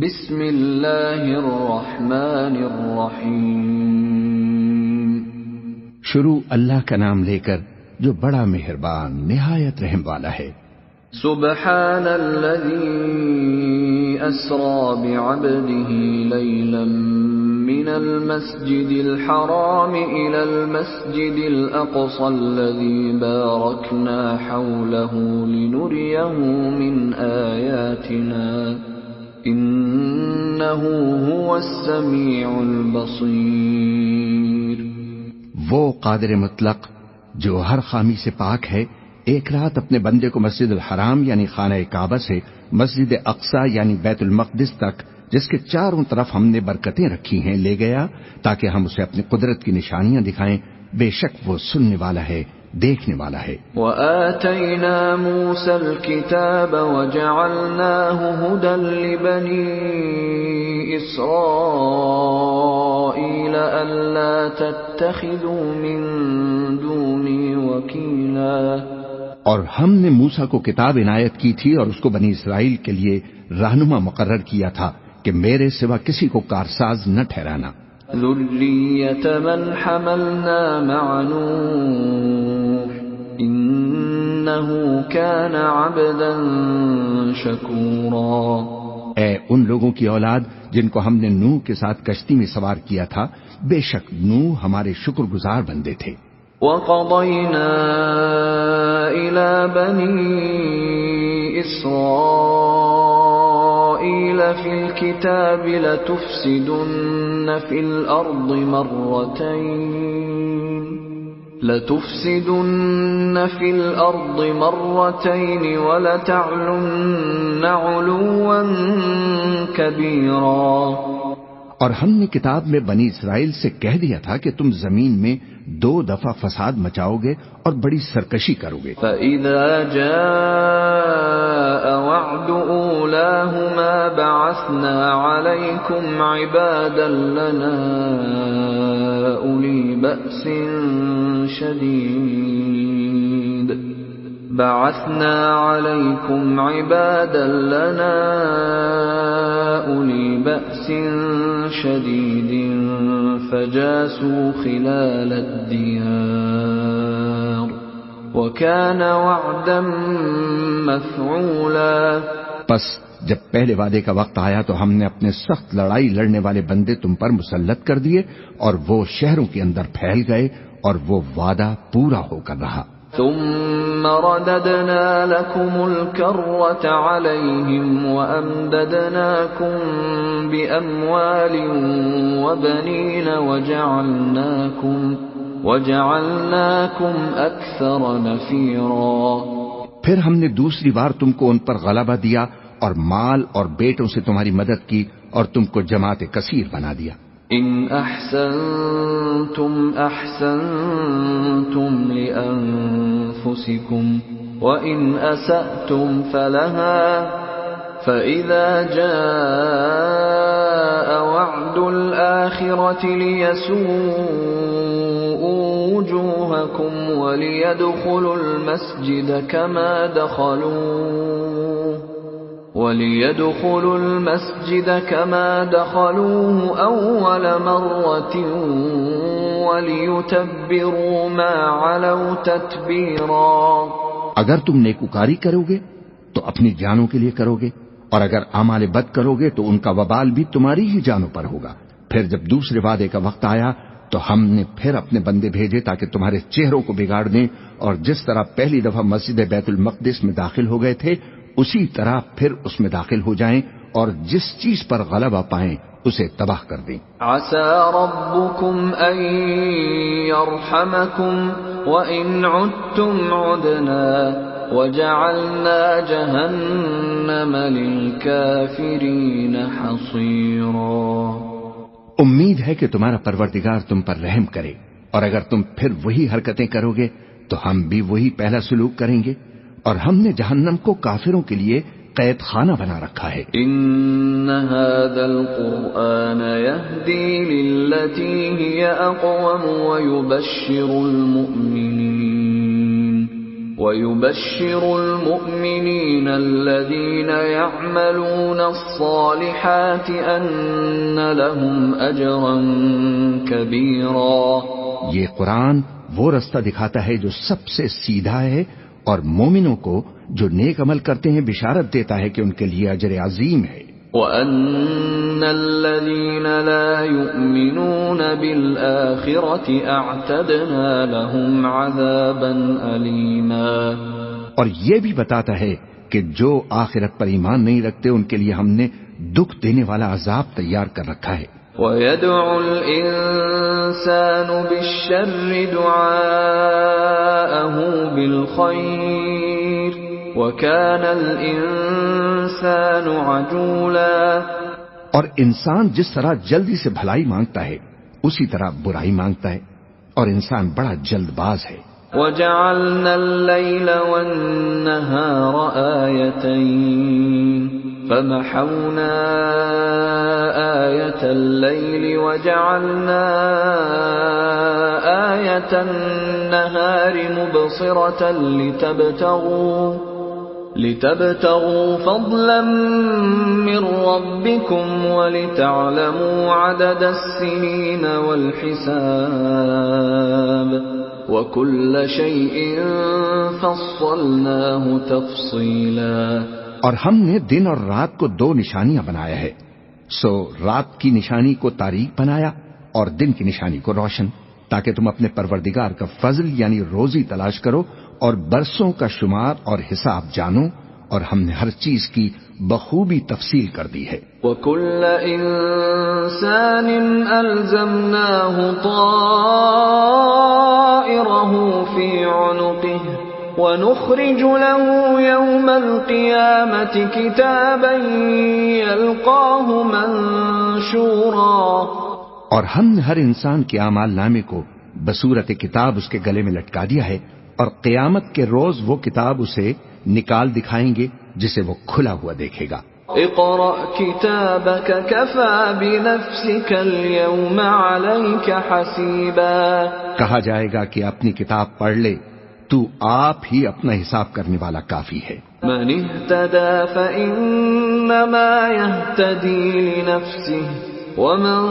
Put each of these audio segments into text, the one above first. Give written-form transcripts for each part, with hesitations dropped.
بسم اللہ الرحمن الرحیم۔ شروع اللہ کا نام لے کر جو بڑا مہربان نہایت رحم والا ہے۔ سبحان الذی اسری بعبده لیلا من المسجد الحرام الى المسجد الاقصى الذي باركنا حوله لنريه من آیاتنا انه هو السمیع البصیر۔ وہ قادر مطلق جو ہر خامی سے پاک ہے، ایک رات اپنے بندے کو مسجد الحرام یعنی خانہ کعبہ سے مسجد اقصی یعنی بیت المقدس تک، جس کے چاروں طرف ہم نے برکتیں رکھی ہیں، لے گیا تاکہ ہم اسے اپنی قدرت کی نشانیاں دکھائیں۔ بے شک وہ سننے والا ہے، دیکھنے والا ہے۔ وَآتَيْنَا مُوسَى الْكِتَابَ وَجَعَلْنَاهُ هُدًى لِبَنِي إِسْرَائِيلَ أَلَّا تَتَّخِذُوا مِن دُونِي وَكِيلًا۔ اور ہم نے موسیٰ کو کتاب عنایت کی تھی اور اس کو بنی اسرائیل کے لیے رہنما مقرر کیا تھا کہ میرے سوا کسی کو کارساز نہ ٹھہرانا۔ ذُرِّيَّةَ مَنْ حَمَلْنَا مَعَ نُوحٍ إِنَّهُ كَانَ عَبْدًا شَكُورًا۔ اے ان لوگوں کی اولاد جن کو ہم نے نوح کے ساتھ کشتی میں سوار کیا تھا، بے شک نوح ہمارے شکر گزار بندے تھے۔ وَقَضَيْنَا إِلَى بَنِي إِسْرَائِيلَ فِي الْكِتَابِ لَتُفْسِدُنَّ فِي الْأَرْضِ مَرَّتَيْنِ وَلَتَعْلُنَّ عُلُوًّا كَبِيرًا۔ اور ہم نے کتاب میں بنی اسرائیل سے کہہ دیا تھا کہ تم زمین میں 2 دفعہ فساد مچاؤ گے اور بڑی سرکشی کرو گے۔ فَإِذَا جَاءَ وَعْدُ أُولَاهُمَا بَعَثْنَا عَلَيْكُمْ عِبَادًا لَنَا أُولِي بَأْسٍ شَدِيدٍ فَجَاسُوا خِلَالَ الدِّيَارِ وَكَانَ وَعْدًا مَفْعُولًا۔ پس جب پہلے وعدے کا وقت آیا تو ہم نے اپنے سخت لڑائی لڑنے والے بندے تم پر مسلط کر دیے، اور وہ شہروں کے اندر پھیل گئے، اور وہ وعدہ پورا ہو کر رہا۔ ثم رددنا لكم الكرة عليهم وأمددناكم بأموال وبنين وجعلناكم أكثر نفيرا۔ پھر ہم نے دوسری بار تم کو ان پر غلبہ دیا اور مال اور بیٹوں سے تمہاری مدد کی اور تم کو جماعت کثیر بنا دیا۔ ان احسنتم احسنتم لانفسكم وان اسأتم فلها فاذا جاء وعد الاخرة ليسوءوا وجوهكم وليدخلوا المسجد كما دخلوه أول مرة وليتبروا ما علوا تتبيرا۔ اگر تم نیکوکاری کرو گے تو اپنی جانوں کے لیے کرو گے، اور اگر اعمال بد کرو گے تو ان کا وبال بھی تمہاری ہی جانوں پر ہوگا۔ پھر جب دوسرے وعدے کا وقت آیا تو ہم نے پھر اپنے بندے بھیجے تاکہ تمہارے چہروں کو بگاڑ دیں، اور جس طرح پہلی دفعہ مسجد بیت المقدس میں داخل ہو گئے تھے اسی طرح پھر اس میں داخل ہو جائیں، اور جس چیز پر غلبہ پائیں اسے تباہ کر دیں۔ عسى ربكم ان يرحمكم وان عدتم عدنا وجعلنا جهنم للكافرين حصيرا۔ امید ہے کہ تمہارا پروردگار تم پر رحم کرے، اور اگر تم پھر وہی حرکتیں کرو گے تو ہم بھی وہی پہلا سلوک کریں گے، اور ہم نے جہنم کو کافروں کے لیے قید خانہ بنا رکھا ہے۔ ان هذا القرآن يهدي للتي هي اقوم وَيُبَشِّرُ الْمُؤْمِنِينَ الَّذِينَ يَعْمَلُونَ الصَّالِحَاتِ أَنَّ لَهُمْ أَجْرًا كَبِيرًا۔ یہ قرآن وہ رستہ دکھاتا ہے جو سب سے سیدھا ہے، اور مومنوں کو جو نیک عمل کرتے ہیں بشارت دیتا ہے کہ ان کے لیے اجر عظیم ہے۔ وَأَنَّ الَّذِينَ لَا يُؤْمِنُونَ بِالْآخِرَةِ أَعْتَدْنَا لَهُمْ عَذَابًا أَلِيمًا۔ اور یہ بھی بتاتا ہے کہ جو آخرت پر ایمان نہیں رکھتے ان کے لیے ہم نے دکھ دینے والا عذاب تیار کر رکھا ہے۔ وَيَدْعُ الْإِنسَانُ بِالشَّرِّ دُعَاءَهُ بِالْخَيْرِ وَكَانَ الْإِنسَانُ عَجُولًا۔ اور انسان جس طرح جلدی سے بھلائی مانگتا ہے اسی طرح برائی مانگتا ہے، اور انسان بڑا جلد باز ہے۔ وَجَعَلْنَا اللَّيْلَ وَالنَّهَارَ آيَتَيْنِ فَمَحَوْنَا آيَةَ اللَّيْلِ وَجَعَلْنَا آيَةَ النَّهَارِ مُبْصِرَةً لِتَبْتَغُوا فَضْلًا مِّن رَّبِّكُمْ وَلِتَعْلَمُوا عَدَدَ السِّنِينَ وَالْحِسَابَ وَكُلَّ شَيْءٍ فَصَّلْنَاهُ تَفْصِيلًا۔ اور ہم نے دن اور رات کو دو نشانیاں بنایا ہے، سو رات کی نشانی کو تاریک بنایا اور دن کی نشانی کو روشن، تاکہ تم اپنے پروردگار کا فضل یعنی روزی تلاش کرو اور برسوں کا شمار اور حساب جانو، اور ہم نے ہر چیز کی بخوبی تفصیل کر دی ہے۔ وَكُلَّ إِنسَانٍ أَلْزَمْنَاهُ طَائِرَهُ فِي عُنُقِهِ وَنُخْرِجُ لَهُ يَوْمَ الْقِيَامَةِ كِتَابًا يَلْقَاهُ مَنشُورًا۔ اور ہم نے ہر انسان کے اعمال نامے کو بصورت کتاب اس کے گلے میں لٹکا دیا ہے، اور قیامت کے روز وہ کتاب اسے نکال دکھائیں گے جسے وہ کھلا ہوا دیکھے گا۔ اقرأ كتابك كفى بنفسك اليوم عليك حسيبا۔ کہا جائے گا کہ اپنی کتاب پڑھ لے، تو آپ ہی اپنا حساب کرنے والا کافی ہے۔ من اهتدى فإنما يهتدي لنفسه ومن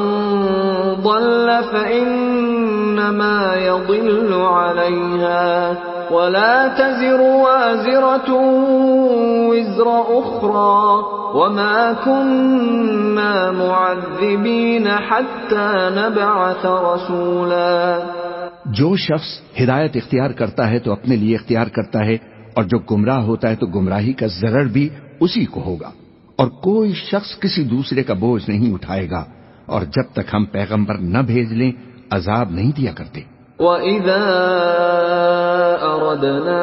ضل فإنما يضل عليها ولا تزر وازرة وزر أخرى وما كنا معذبين حتى نبعث رسولا۔ جو شخص ہدایت اختیار کرتا ہے تو اپنے لیے اختیار کرتا ہے، اور جو گمراہ ہوتا ہے تو گمراہی کا ضرر بھی اسی کو ہوگا، اور کوئی شخص کسی دوسرے کا بوجھ نہیں اٹھائے گا، اور جب تک ہم پیغمبر نہ بھیج لیں عذاب نہیں دیا کرتے۔ وَإِذَا أَرَدْنَا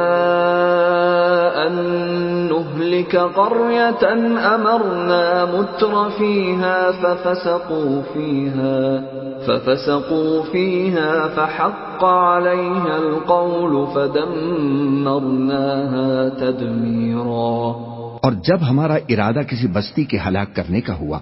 أَن نُّهْلِكَ قَرْيَةً أَمَرْنَا مُتْرَ فِيهَا فَفَسَقُوا فِيهَا فَحَقَّ عَلَيْهَا الْقَوْلُ فَدَمَّرْنَاهَا تَدْمِيرًا۔ اور جب ہمارا ارادہ کسی بستی کے ہلاک کرنے کا ہوا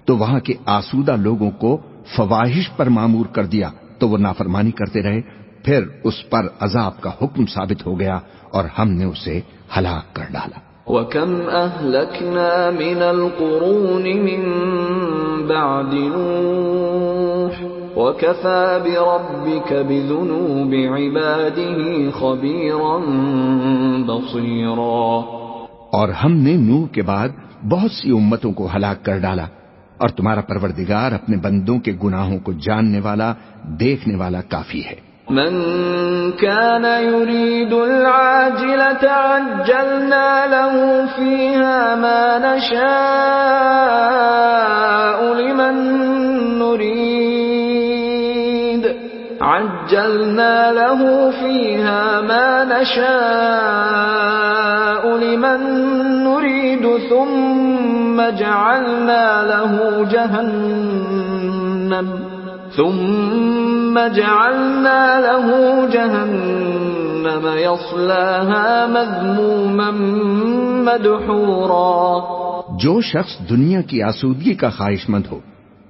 تو وہاں کے آسودہ لوگوں کو فواحش پر مامور کر دیا، تو وہ نافرمانی کرتے رہے، پھر اس پر عذاب کا حکم ثابت ہو گیا اور ہم نے اسے ہلاک کر ڈالا۔ وَكَمْ أَهْلَكْنَا مِنَ الْقُرُونِ مِنْ بَعْدِ نُوحٍ وَكَفَى بِرَبِّكَ بِذُنُوبِ عِبَادِهِ خَبِيرًا بَصِيرًا۔ اور ہم نے نوح کے بعد بہت سی امتوں کو ہلاک کر ڈالا، اور تمہارا پروردگار اپنے بندوں کے گناہوں کو جاننے والا، دیکھنے والا کافی ہے۔ من كان يريد العاجلة عجلنا له فيها ما نشاء لمن نريد عجلنا له فيها ما نشاء لمن نريد ثم جعلنا له جهنم يصلاها مذموما مدحورا۔ جو شخص دنیا کی آسودگی کا خواہش مند ہو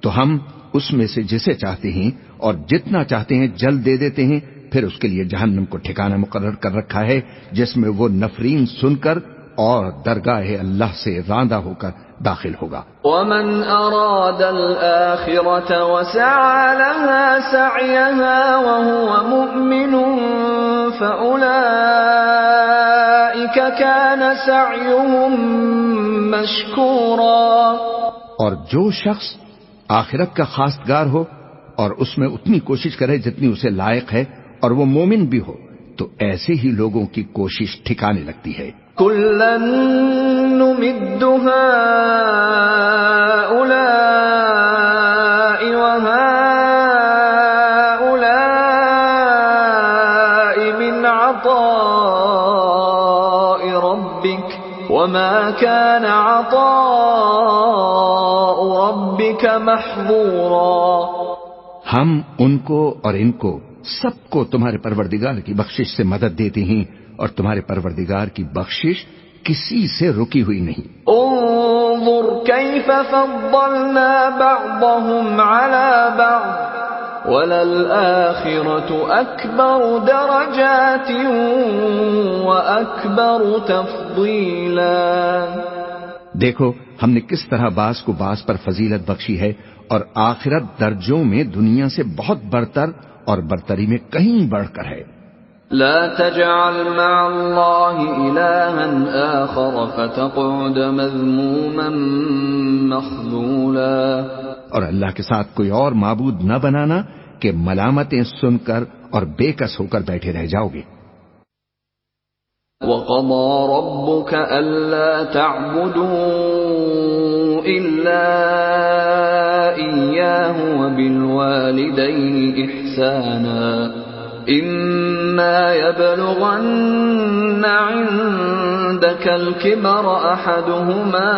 تو ہم اس میں سے جسے چاہتے ہیں اور جتنا چاہتے ہیں جلد دے دیتے ہیں، پھر اس کے لیے جہنم کو ٹھکانہ مقرر کر رکھا ہے جس میں وہ نفرین سن کر اور درگاہ اللہ سے راندہ ہو کر داخل ہوگا۔ ومن اراد الآخرة وسعى لها سعيها وهو مؤمن فأولئك كان سعيهم مشكورا، اور جو شخص آخرت کا خواستگار ہو اور اس میں اتنی کوشش کرے جتنی اسے لائق ہے اور وہ مومن بھی ہو، تو ایسے ہی لوگوں کی کوشش ٹھکانے لگتی ہے۔ كلا نمد هؤلاء وهؤلاء من عطاء ربك وما كان عطاء ربك محظورا۔ ہم ان کو اور ان کو سب کو تمہارے پروردگار کی بخشش سے مدد دیتے ہیں، اور تمہارے پروردگار کی بخشش کسی سے رکی ہوئی نہیں۔ انظر كيف فضلنا بعضهم على بعض وللآخرة أكبر درجات وأكبر تفضيلا۔ دیکھو ہم نے کس طرح بعض کو بعض پر فضیلت بخشی ہے، اور آخرت درجوں میں دنیا سے بہت برتر اور برتری میں کہیں بڑھ کر ہے۔ لا تجعل مع الله إلها آخر فتقعد مذموما مخذولا، اور اللہ کے ساتھ کوئی اور معبود نہ بنانا کہ ملامتیں سن کر اور بے کس ہو کر بیٹھے رہ جاؤ گے۔ وَقَضَى رَبُّكَ أَلَّا تَعْبُدُوا إِلَّا إِيَّاهُ وَبِالْوَالِدَيْنِ إِحْسَانًا إِمَّا يَبْلُغَنَّ عِندَكَ الْكِبَرَ أَحَدُهُمَا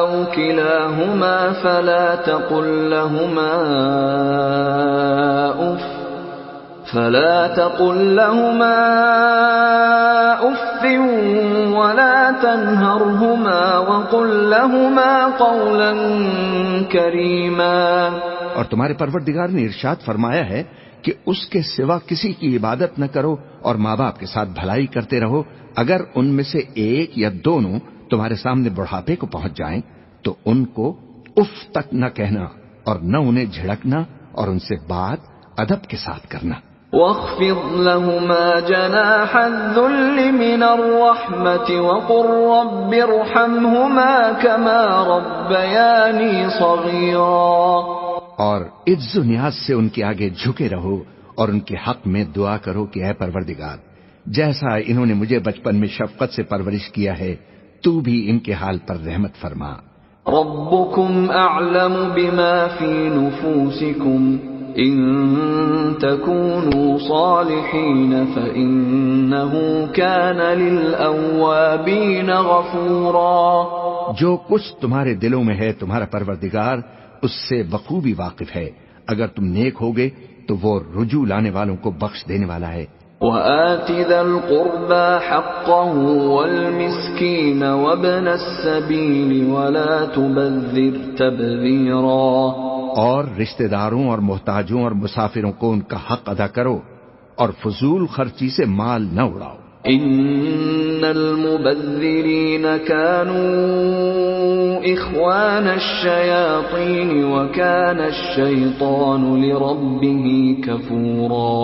أَوْ كِلَاهُمَا فَلَا تَقُل لهما أف ولا تنهرهما وقل لهما قولا كريما۔ اور تمہارے پروردگار نے ارشاد فرمایا ہے کہ اس کے سوا کسی کی عبادت نہ کرو، اور ماں باپ کے ساتھ بھلائی کرتے رہو۔ اگر ان میں سے ایک یا دونوں تمہارے سامنے بڑھاپے کو پہنچ جائیں تو ان کو اف تک نہ کہنا، اور نہ انہیں جھڑکنا، اور ان سے بات ادب کے ساتھ کرنا۔ واخفض لهما جناح الذل من الرحمة وقل رب ارحمهما كما ربياني صغيرا۔ اور عز و نیاز سے ان کے آگے جھکے رہو اور ان کے حق میں دعا کرو کہ اے پروردگار، جیسا انہوں نے مجھے بچپن میں شفقت سے پرورش کیا ہے، تو بھی ان کے حال پر رحمت فرما۔ ربكم اعلم بما في نفوسكم ان تكونوا صالحين فانه كان للاوابين غفورا۔ جو کچھ تمہارے دلوں میں ہے تمہارا پروردگار اس سے بخوبی واقف ہے، اگر تم نیک ہوگے تو وہ رجوع لانے والوں کو بخش دینے والا ہے۔ وآت ذا القربى حقه والمسكين وابن السبيل ولا تبذر تبذيرا۔ اور رشتہ داروں اور محتاجوں اور مسافروں کو ان کا حق ادا کرو، اور فضول خرچی سے مال نہ اڑاؤ۔ ان المبذرین كانوا اخوان الشیاطین وكان الشیطان لربه کفورا۔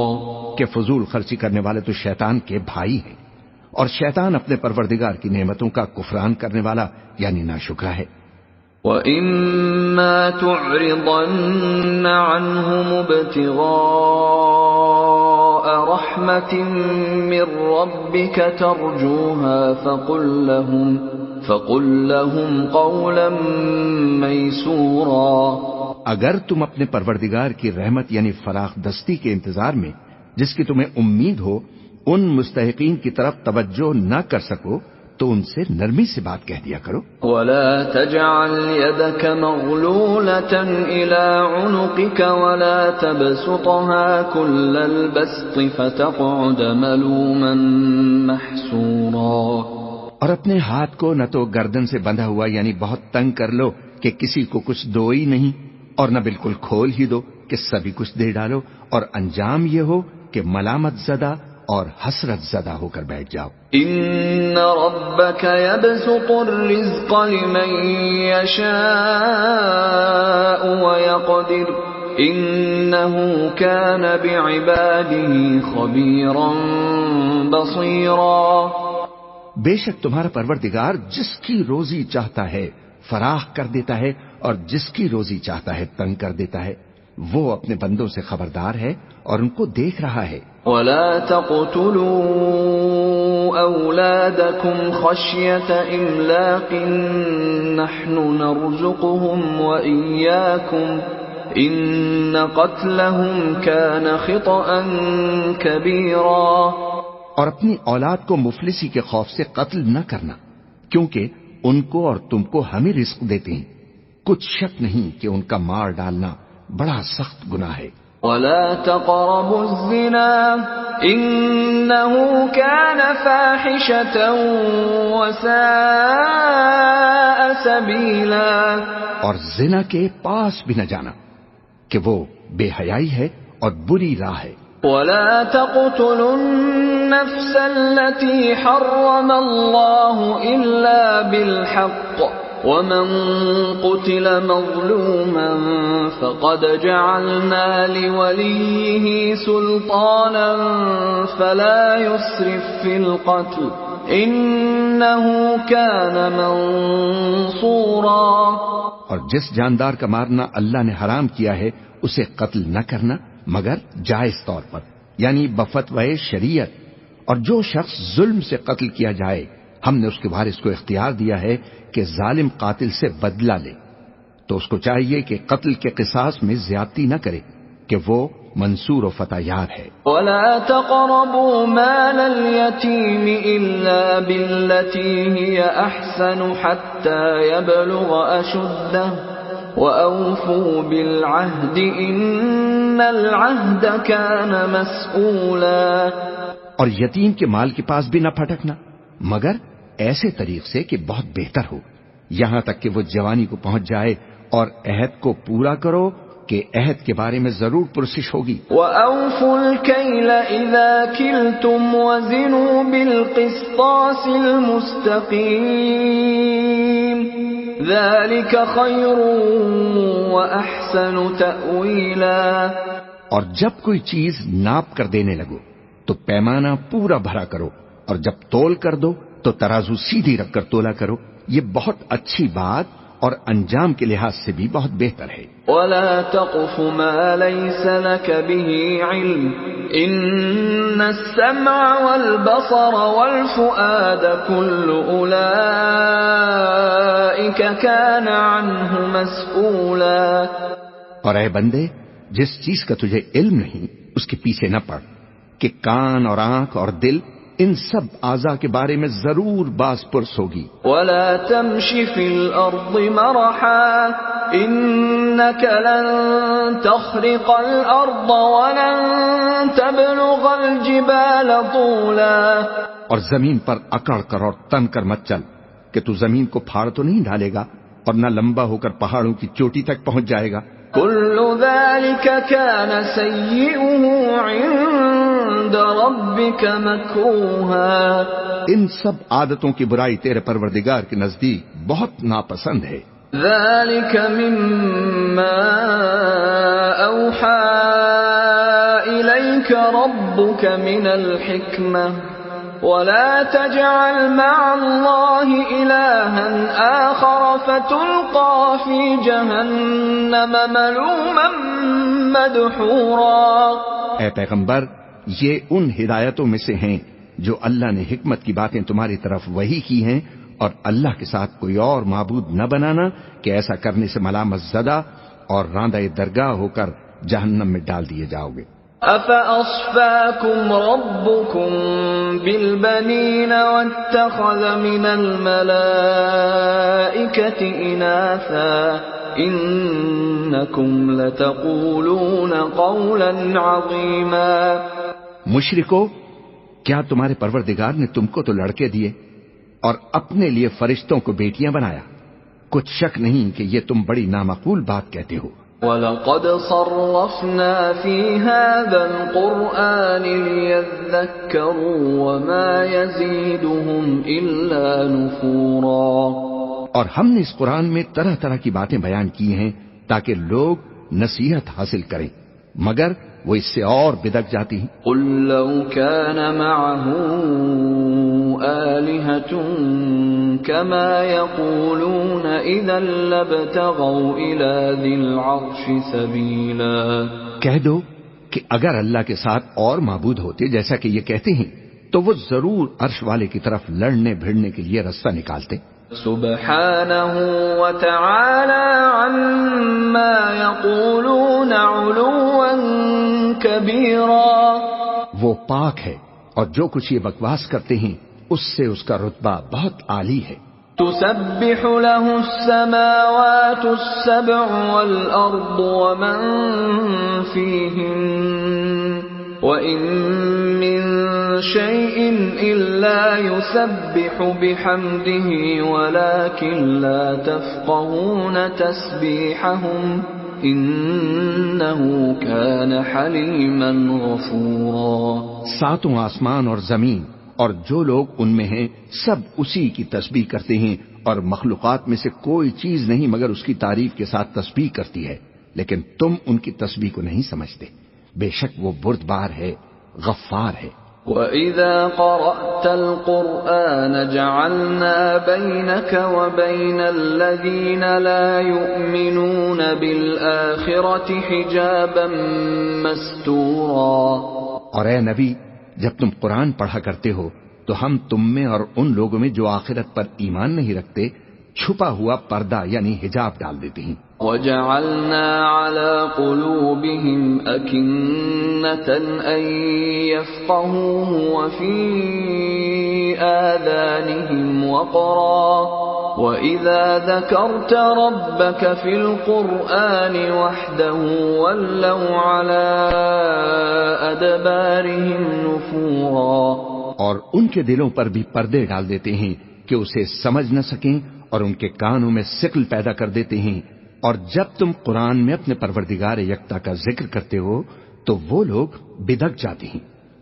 کہ فضول خرچی کرنے والے تو شیطان کے بھائی ہیں، اور شیطان اپنے پروردگار کی نعمتوں کا کفران کرنے والا یعنی ناشکرا ہے۔ وَإِمَّا تُعْرِضَنَّ عَنْهُمُ ابْتِغَاءَ رَحْمَةٍ مِّن رَّبِّكَ تَرْجُوهَا فَقُل لَّهُمْ قَوْلًا مَّيْسُورًا۔ اگر تم اپنے پروردگار کی رحمت یعنی فراخ دستی کے انتظار میں جس کی تمہیں امید ہو ان مستحقین کی طرف توجہ نہ کر سکو تو ان سے نرمی سے بات کہہ دیا کرو۔ وَلَا تَجْعَلْ يَدَكَ مَغْلُولَةً إِلَىٰ عُنُقِكَ وَلَا تَبْسُطْهَا كُلَّ الْبَسْطِ فَتَقْعُدَ مَلُومًا مَّحْسُورًا۔ اور اپنے ہاتھ کو نہ تو گردن سے بندھا ہوا یعنی بہت تنگ کر لو کہ کسی کو کچھ دو ہی نہیں، اور نہ بالکل کھول ہی دو کہ کہ سبھی کچھ دے ڈالو اور انجام یہ ہو کہ ملامت زدہ اور حسرت زدہ ہو کر بیٹھ جاؤ۔ ان ربك يبسط الرزق لمن يشاء ويقدر انه كان بعباده خبيرا بصيرا۔ بے شک تمہارا پروردگار جس کی روزی چاہتا ہے فراخ کر دیتا ہے اور جس کی روزی چاہتا ہے تنگ کر دیتا ہے، وہ اپنے بندوں سے خبردار ہے اور ان کو دیکھ رہا ہے۔ ولا تقتلوا اولادكم خشية املاق نحن نرزقهم واياكم ان قتلهم كان خطأ كبيرا۔ اور اپنی اولاد کو مفلسی کے خوف سے قتل نہ کرنا، کیونکہ ان کو اور تم کو ہمیں رزق دیتے ہیں، کچھ شک نہیں کہ ان کا مار ڈالنا بڑا سخت گناہ ہے۔ ولا تقربوا الزنا انه كان فاحشة وساء سبيلا۔ اور زنا کے پاس بھی نہ جانا کہ وہ بے حیائی ہے اور بری راہ ہے۔ ولا تقتلوا النفس التي حرم الله إلا بالحق ومن قتل مظلوما فقد جعلنا لوليه سلطانا فلا يسرف في القتل إنه كان منصورا۔ اور جس جاندار کا مارنا اللہ نے حرام کیا ہے اسے قتل نہ کرنا مگر جائز طور پر، یعنی بفتوی شریعت، اور جو شخص ظلم سے قتل کیا جائے ہم نے اس کے وارث کو اختیار دیا ہے کہ ظالم قاتل سے بدلہ لے، تو اس کو چاہیے کہ قتل کے قصاص میں زیادتی نہ کرے کہ وہ منصور و فتح یاب ہے۔ ولا تقربوا مال اليتيم إلا بالتي هي أحسن حتى يبلغ أشده وأوفوا بالعهد إن العهد كان مسؤولا۔ اور یتیم کے مال کے پاس بھی نہ پھٹکنا مگر ایسے طریق سے کہ بہت بہتر ہو، یہاں تک کہ وہ جوانی کو پہنچ جائے، اور عہد کو پورا کرو کہ عہد کے بارے میں ضرور پرسش ہوگی۔ وَأَوْفُوا الْكَيْلَ إِذَا كِلْتُمْ وَزِنُوا بِالْقِسْطَاسِ الْمُسْتَقِيمِ ذَلِكَ خَيْرٌ وَأَحْسَنُ تَأْوِيلًا۔ اور جب کوئی چیز ناپ کر دینے لگو تو پیمانہ پورا بھرا کرو، اور جب تول کر دو تو ترازو سیدھی رکھ کر تولا کرو، یہ بہت اچھی بات اور انجام کے لحاظ سے بھی بہت بہتر ہے۔ وَلَا تَقْفُ مَا لَيْسَ لَكَ بِهِ عِلْمٌ إِنَّ السَّمْعَ وَالْبَصَرَ وَالْفُؤَادَ كُلُّ أُولَئِكَ كَانَ عَنْهُ مَسْئُولًا۔ اور اے بندے، جس چیز کا تجھے علم نہیں اس کے پیچھے نہ پڑ کہ کان اور آنکھ اور دل ان سب اعضاء کے بارے میں ضرور باز پرس ہوگی۔ وَلَا تَمْشِ فِي الْأَرْضِ مَرَحًا إِنَّكَ لَن تَخْرِقَ الْأَرْضَ وَلَن تَبْلُغَ الْجِبَالَ طُولًا۔ اور زمین پر اکڑ کر اور تن کر مت چل کہ تو زمین کو پھاڑ تو نہیں ڈالے گا اور نہ لمبا ہو کر پہاڑوں کی چوٹی تک پہنچ جائے گا۔ كُلُّ ذَلِكَ كَانَ سَيِّئُهُ عِندَ رَبِّكَ مَكْرُوهًا۔ ان سب عادتوں کی برائی تیرے پروردگار کے نزدیک بہت ناپسند ہے۔ ذَلِكَ مِمَّا أَوْحَى إِلَيْكَ رَبُّكَ مِنَ الْحِكْمَةِ وَلَا تَجْعَلْ مَعَ اللَّهِ إِلَٰهًا آخَرَ فَتُلْقَىٰ فِي جَهَنَّمَ مَلُومًا مَّدْحُورًا۔ اے پیغمبر، یہ ان ہدایتوں میں سے ہیں جو اللہ نے حکمت کی باتیں تمہاری طرف وحی کی ہیں، اور اللہ کے ساتھ کوئی اور معبود نہ بنانا کہ ایسا کرنے سے ملامت زدہ اور راندہ درگاہ ہو کر جہنم میں ڈال دیے جاؤ گے۔ أَفَأَصْفَاكُمْ رَبُّكُمْ بِالْبَنِينَ وَاتَّخَذَ مِنَ الْمَلَائِكَةِ إِنَاثًا إِنَّكُمْ لَتَقُولُونَ قَوْلًا عَظِيمًا۔ مشرکو، کیا تمہارے پروردگار نے تم کو تو لڑکے دیے اور اپنے لیے فرشتوں کو بیٹیاں بنایا؟ کچھ شک نہیں کہ یہ تم بڑی نامعقول بات کہتے ہو۔ وَلَقَدْ صَرَّفْنَا فِي هَذَا الْقُرْآنِ لِيَذَّكَّرُوا وَمَا يَزِيدُهُمْ إِلَّا نُفُورًا، اور ہم نے اس قرآن میں طرح طرح کی باتیں بیان کی ہیں تاکہ لوگ نصیحت حاصل کریں، مگر وہ اس سے اور بدک جاتی ہیں۔ قُلْ لَوْ كَانَ مَعَهُ آلِهَةٌ كَمَا يَقُولُونَ إِذًا لَابْتَغَوْا إِلَى ذِي الْعَرْشِ سَبِيلًا، کہہ دو کہ اگر اللہ کے ساتھ اور معبود ہوتے جیسا کہ یہ کہتے ہیں تو وہ ضرور عرش والے کی طرف لڑنے بھیڑنے کے لیے رستہ نکالتے۔ سبحانه وتعالى عما يقولون علوا كبيرا، وہ پاک ہے اور جو کچھ یہ بکواس کرتے ہیں اس سے اس کا رتبہ بہت عالی ہے۔ تسبح له السماوات السبع والأرض ومن فيهن وَإِن مِّن شَيْءٍ إِلَّا يُسَبِّحُ بِحَمْدِهِ وَلَكِن لَّا تَفْقَهُونَ تَسْبِيحَهُمْ إِنَّهُ كَانَ حَلِيمًا غَفُورًا۔ ساتوں آسمان اور زمین اور جو لوگ ان میں ہیں سب اسی کی تسبیح کرتے ہیں، اور مخلوقات میں سے کوئی چیز نہیں مگر اس کی تعریف کے ساتھ تسبیح کرتی ہے، لیکن تم ان کی تسبیح کو نہیں سمجھتے۔ بے شک وہ بردبار ہے، غفار ہے۔ وَإِذَا قَرَأْتَ الْقُرْآنَ جَعَلْنَا بَيْنَكَ وَبَيْنَ الَّذِينَ لَا يُؤْمِنُونَ بِالْآخِرَةِ حِجَابًا مَسْتُورًا۔ اور اے نبی، جب تم قرآن پڑھا کرتے ہو تو ہم تم میں اور ان لوگوں میں جو آخرت پر ایمان نہیں رکھتے چھپا ہوا پردہ یعنی حجاب ڈال دیتے ہیں۔ وَجَعَلْنَا عَلَى قُلُوبِهِمْ أَكِنَّةً أَن يَفْقَهُوهُ وَفِي آذَانِهِمْ وَقْرًا وَإِذَا ذَكَرْتَ رَبَّكَ فِي الْقُرْآنِ وَحْدَهُ وَلَّوْا عَلَى أَدْبَارِهِمْ نُفُورًا۔ اور ان کے دلوں پر بھی پردے ڈال دیتے ہیں کہ اسے سمجھ نہ سکیں، اور ان کے کانوں میں ثقل پیدا کر دیتے ہیں، اور جب تم قرآن میں اپنے پروردگار یکتا کا ذکر کرتے ہو تو وہ لوگ بدک جاتے ہیں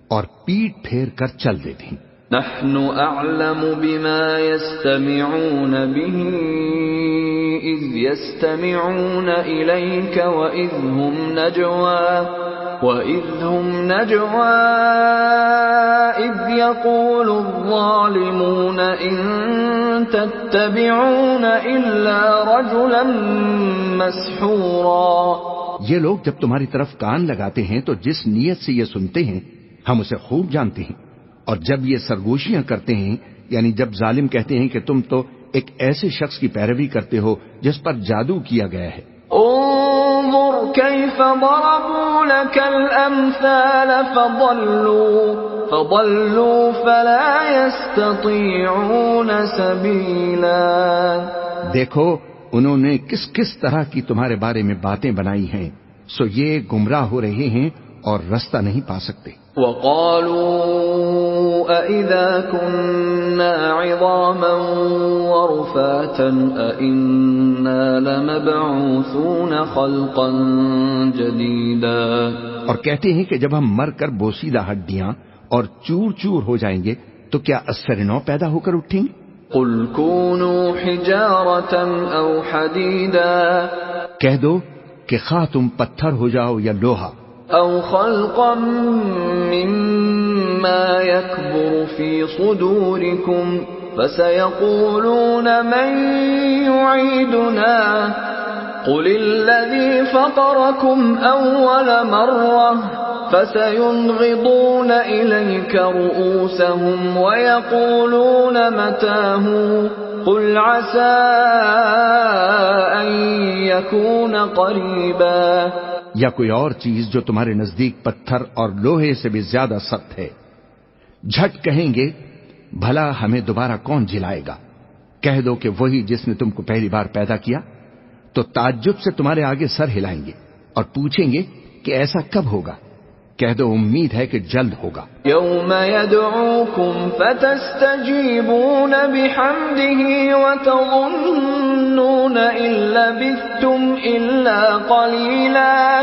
اور پیٹ پھیر کر چل دیتے ہیں۔ نحن اعلم بما يستمعون به اذ يستمعون اليك واذ هم نجوى اذ يقول الظالمون ان تتبعون الا رجلا مسحورا۔ یہ لوگ جب تمہاری طرف کان لگاتے ہیں تو جس نیت سے یہ سنتے ہیں ہم اسے خوب جانتے ہیں، اور جب یہ سرگوشیاں کرتے ہیں یعنی جب ظالم کہتے ہیں کہ تم تو ایک ایسے شخص کی پیروی کرتے ہو جس پر جادو کیا گیا ہے۔ انظر كيف ضربوا لك الامثال فضلوا فلا يستطيعون سبيلا۔ دیکھو انہوں نے کس کس طرح کی تمہارے بارے میں باتیں بنائی ہیں، سو یہ گمراہ ہو رہے ہیں اور رستہ نہیں پا سکتے۔ وَقَالُوا أَإِذَا كُنَّا عِظَامًا وَرُفَاتًا أَإِنَّا لَمَبْعُوثُونَ خَلْقًا جَدِيدًا۔ اور کہتے ہیں کہ جب ہم مر کر بوسیدہ ہڈیاں اور چور چور ہو جائیں گے تو کیا اثر نو پیدا ہو کر اٹھیں گے؟ قُلْ كُونُوا حِجَارَةً أَوْ حَدِيدًا، کہہ دو کہ خواہ تم پتھر ہو جاؤ یا لوہا، أَوْ خَلْقًا مِّمَّا يَكْبُرُ فِي صُدُورِكُمْ فَسَيَقُولُونَ مَن يُعِيدُنَا قُلِ الَّذِي فَطَرَكُمْ أَوَّلَ مَرَّةٍ فَسَيُنْغِضُونَ إِلَيْكَ رُؤُوسَهُمْ وَيَقُولُونَ مَتَىٰ هُوَ قُلْ عَسَىٰ أَن يَكُونَ قَرِيبًا۔ یا کوئی اور چیز جو تمہارے نزدیک پتھر اور لوہے سے بھی زیادہ سخت ہے، جھٹ کہیں گے بھلا ہمیں دوبارہ کون جلائے گا؟ کہہ دو کہ وہی جس نے تم کو پہلی بار پیدا کیا، تو تعجب سے تمہارے آگے سر ہلائیں گے اور پوچھیں گے کہ ایسا کب ہوگا؟ کہہ دو امید ہے کہ جلد ہوگا۔ یوم یدعوکم فتستجیبون بحمدہ وتظنون ان لبثتم الا قلیلا،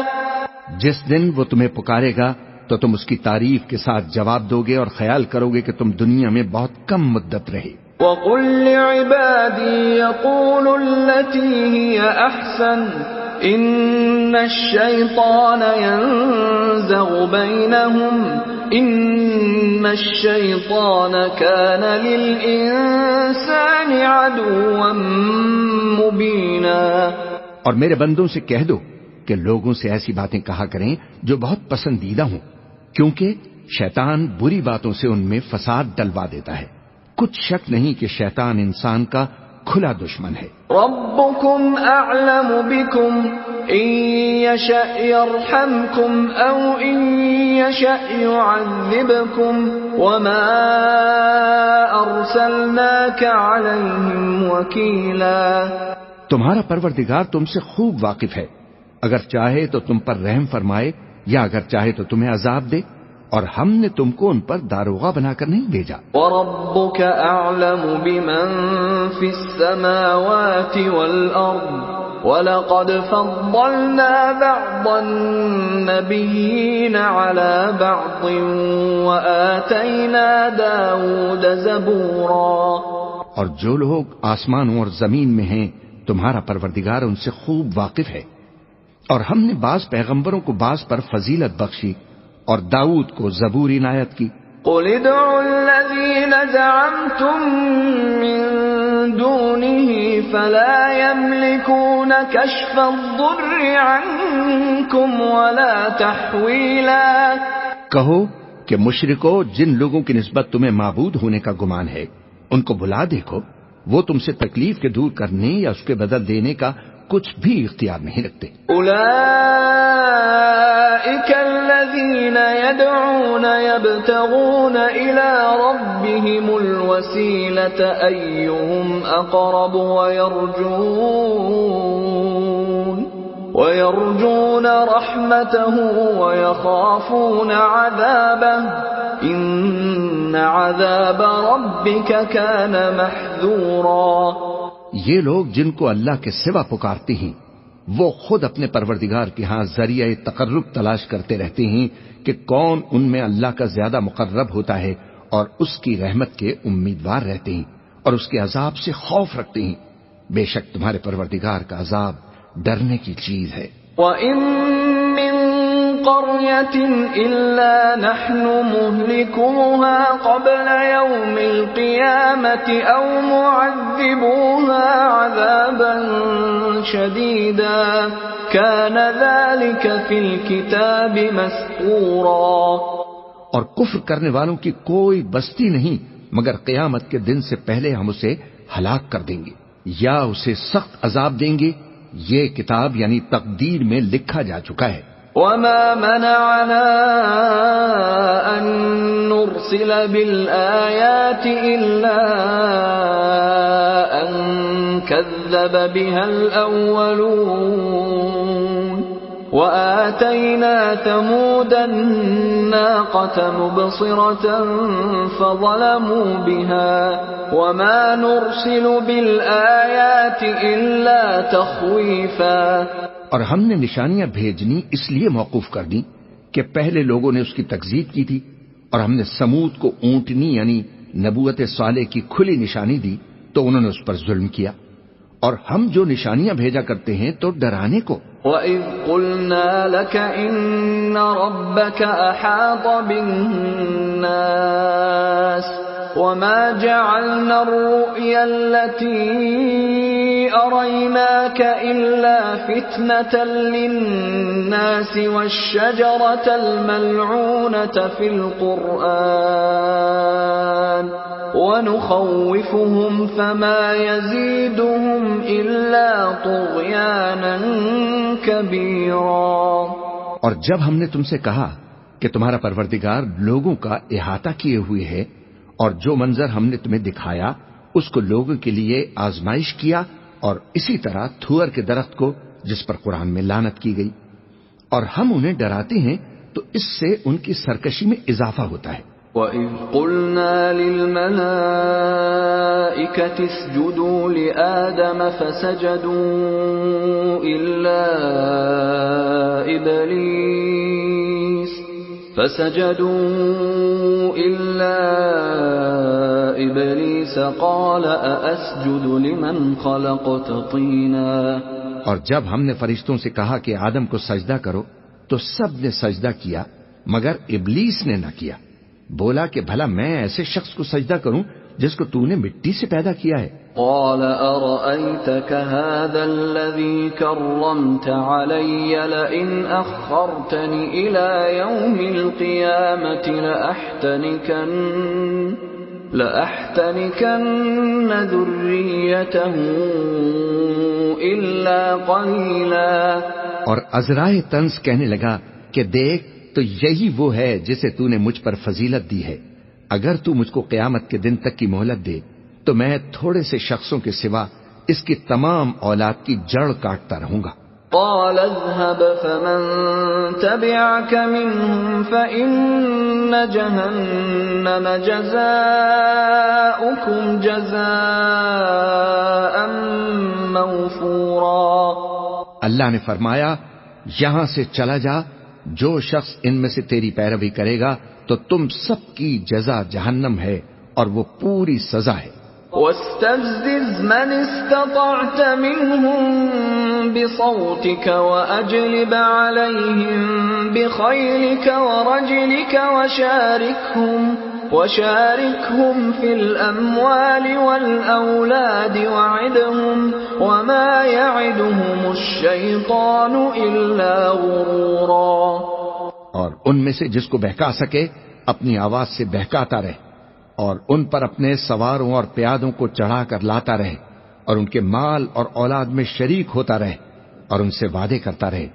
جس دن وہ تمہیں پکارے گا تو تم اس کی تعریف کے ساتھ جواب دو گے اور خیال کرو گے کہ تم دنیا میں بہت کم مدت رہے۔ وَقُلْ لِعِبَادِي يَقُولُوا الَّتِي هِيَ أَحْسَنُ إِنَّ الشَّيْطَانَ يَنزَغُ بَيْنَهُمْ إِنَّ الشَّيْطَانَ كَانَ لِلْإِنسَانِ عَدُوًّا مُبِينًا۔ اور میرے بندوں سے کہہ دو کہ لوگوں سے ایسی باتیں کہا کریں جو بہت پسندیدہ ہوں، کیونکہ شیطان بری باتوں سے ان میں فساد ڈلوا دیتا ہے۔ کچھ شک نہیں کہ شیطان انسان کا کھلا دشمن ہے۔ ربکم اعلم بکم ان یشأ یرحمکم او ان یشأ یعذبکم وما ارسلناک علیہم وکیلا۔ تمہارا پروردگار تم سے خوب واقف ہے، اگر چاہے تو تم پر رحم فرمائے یا اگر چاہے تو تمہیں عذاب دے، اور ہم نے تم کو ان پر داروغہ بنا کر نہیں بھیجا۔ وَرَبُّكَ أَعْلَمُ بِمَن فِي السَّمَاوَاتِ وَالْأَرْضِ وَلَقَدْ فَضَّلْنَا بَعْضَ النَّبِيِّينَ عَلَى بَعْضٍ وَآتَيْنَا دَاوُودَ زَبُورًا۔ اور جو لوگ آسمانوں اور زمین میں ہیں تمہارا پروردگار ان سے خوب واقف ہے، اور ہم نے بعض پیغمبروں کو بعض پر فضیلت بخشی اور داؤد کو زبور عنایت کی۔ قُلِ ادْعُوا الَّذِينَ زَعَمْتُم مِّن دُونِهِ فَلَا يَمْلِكُونَ كَشْفَ الضُّرِّ عَنكُمْ وَلَا تَحْوِيلًا۔ کہو کہ مشرکو، جن لوگوں کی نسبت تمہیں معبود ہونے کا گمان ہے ان کو بلا دیکھو، وہ تم سے تکلیف کے دور کرنے یا اس کے بدل دینے کا کچھ بھی اختیار نہیں رکھتے۔ اولئک الذین یدعون یبتغون الی ربهم الوسیلۃ ایہم اقرب ویرجون رحمته ویخافون عذابه ان عذاب ربک کان محذورا۔ یہ لوگ جن کو اللہ کے سوا پکارتے ہیں وہ خود اپنے پروردگار کے ہاں ذریعہ تقرب تلاش کرتے رہتے ہیں کہ کون ان میں اللہ کا زیادہ مقرب ہوتا ہے، اور اس کی رحمت کے امیدوار رہتے ہیں اور اس کے عذاب سے خوف رکھتے ہیں۔ بے شک تمہارے پروردگار کا عذاب ڈرنے کی چیز ہے۔ وَإِن مِّن قَرْيَةٍ إِلَّا نَحْنُ مُهْلِكُوهَا قَبْلَ يَوْمِ الْقِيَامَةِ أَوْ مُعَذِّبُوهَا عَذَابًا شَدِيدًا كَانَ ذَلِكَ فِي الْكِتَابِ مَسْطُورًا۔ اور کفر کرنے والوں کی کوئی بستی نہیں مگر قیامت کے دن سے پہلے ہم اسے ہلاک کر دیں گے یا اسے سخت عذاب دیں گے، یہ کتاب یعنی تقدیر میں لکھا جا چکا ہے۔ وَمَا مَنَعَنَا أَن نُرْسِلَ بِالْآيَاتِ إِلَّا أَن كَذَّبَ بِهَا الْأَوَّلُونَ وَآتَيْنَا ثَمُودَ النَّاقَةَ مُبْصِرَةً فَظَلَمُوا بِهَا وَمَا نُرْسِلُ بِالْآيَاتِ إِلَّا تَخْوِيفًا۔ اور ہم نے نشانیاں بھیجنی اس لیے موقوف کر دیں کہ پہلے لوگوں نے اس کی تکذیب کی تھی، اور ہم نے سمود کو اونٹنی یعنی نبوت صالح کی کھلی نشانی دی تو انہوں نے اس پر ظلم کیا، اور ہم جو نشانیاں بھیجا کرتے ہیں تو ڈرانے کو۔ وَإِذْ قُلْنَا لَكَ إِنَّ رَبَّكَ أَحَاطَ بِالنَّاسِ وَمَا جَعَلْنَا الرُّؤْيَا الَّتِي أَرَيْنَاكَ إِلَّا فِتْنَةً لِلنَّاسِ وَالشَّجَرَةَ الْمَلْعُونَةَ فِي الْقُرْآنِ وَنُخَوِّفُهُمْ فَمَا يَزِيدُهُمْ إِلَّا طُغْيَانًا كَبِيرًا۔ اور جب ہم نے تم سے کہا کہ تمہارا پروردگار لوگوں کا احاطہ کیے ہوئے ہے، اور جو منظر ہم نے تمہیں دکھایا اس کو لوگوں کے لیے آزمائش کیا، اور اسی طرح تھور کے درخت کو جس پر قرآن میں لعنت کی گئی، اور ہم انہیں ڈراتے ہیں تو تو اس سے ان کی سرکشی میں اضافہ ہوتا ہے۔ وَإِذْ قُلْنَا لِلْمَلَائِكَةِ اسْجُدُوا لِآدَمَ فَسَجَدُوا إِلَّا إِبْلِيسَ قَالَ أَأَسْجُدُ لِمَنْ خَلَقْتَ طِينًا۔ اور جب ہم نے فرشتوں سے کہا کہ آدم کو سجدہ کرو تو سب نے سجدہ کیا مگر ابلیس نے نہ کیا، بولا کہ بھلا میں ایسے شخص کو سجدہ کروں جس کو تو نے مٹی سے پیدا کیا ہے۔ قال أرأيتك هذا الذي كرمت علي لئن أخرتني إلى يوم القيامة لأحتنكن ذريته إلا قليلا۔ اور عذرائے طنز کہنے لگا کہ دیکھ تو یہی وہ ہے جسے تو نے مجھ پر فضیلت دی ہے، اگر تو مجھ کو قیامت کے دن تک کی مہلت دے تو میں تھوڑے سے شخصوں کے سوا اس کی تمام اولاد کی جڑ کاٹتا رہوں گا۔ قال اذهب فمن تبعك منهم فإن جهنم جزاؤكم جزاء موفورا۔ اللہ نے فرمایا یہاں سے چلا جا، جو شخص ان میں سے تیری پیروی کرے گا تو تم سب کی جزا جہنم ہے اور وہ پوری سزا ہے۔ واستفزز من استطعت منهم بصوتك وأجلب عليهم بخيلك ورجلك وشاركهم في الأموال والأولاد وعدهم وما يعدهم الشيطان إلا غرورا۔ اور ان میں سے جس کو بہکا سکے اپنی آواز سے بہکاتا رہے، اور ان پر اپنے سواروں اور پیادوں کو چڑھا کر لاتا رہے، اور ان کے مال اور اولاد میں شریک ہوتا رہے، اور ان سے وعدے کرتا رہے،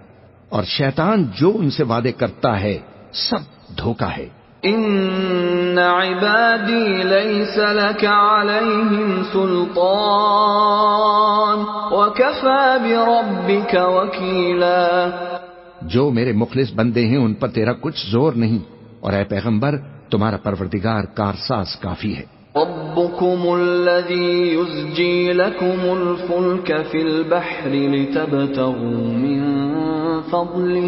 اور شیطان جو ان سے وعدے کرتا ہے سب دھوکہ ہے۔ ان عبادی لیس لک علیہم سلطان وکفی بربک وکیلا۔ جو میرے مخلص بندے ہیں ان پر تیرا کچھ زور نہیں، اور اے پیغمبر تمہارا پروردگار کارساز کافی ہے۔ ربکم الذی یزجی لکم الفلک فی البحر لتبتغوا من فضلہ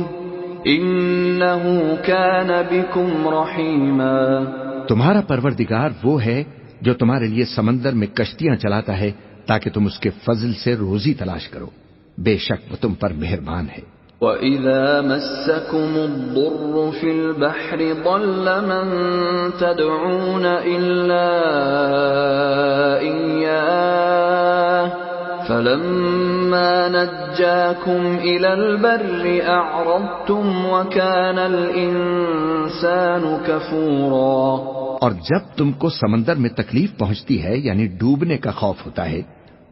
انہ کان بکم رحیما۔ تمہارا پروردگار وہ ہے جو تمہارے لیے سمندر میں کشتیاں چلاتا ہے تاکہ تم اس کے فضل سے روزی تلاش کرو، بے شک وہ تم پر مہربان ہے۔ وَإِذَا مَسَّكُمُ الضُّرُّ فِي الْبَحْرِ ضَلَّ مَن تَدْعُونَ إِلَّا إِيَّاهُ فَلَمَّا نَجَّاكُمْ إِلَى الْبَرِّ أَعْرَضْتُمْ وَكَانَ الْإِنسَانُ كَفُورًا۔ اور جب تم کو سمندر میں تکلیف پہنچتی ہے یعنی ڈوبنے کا خوف ہوتا ہے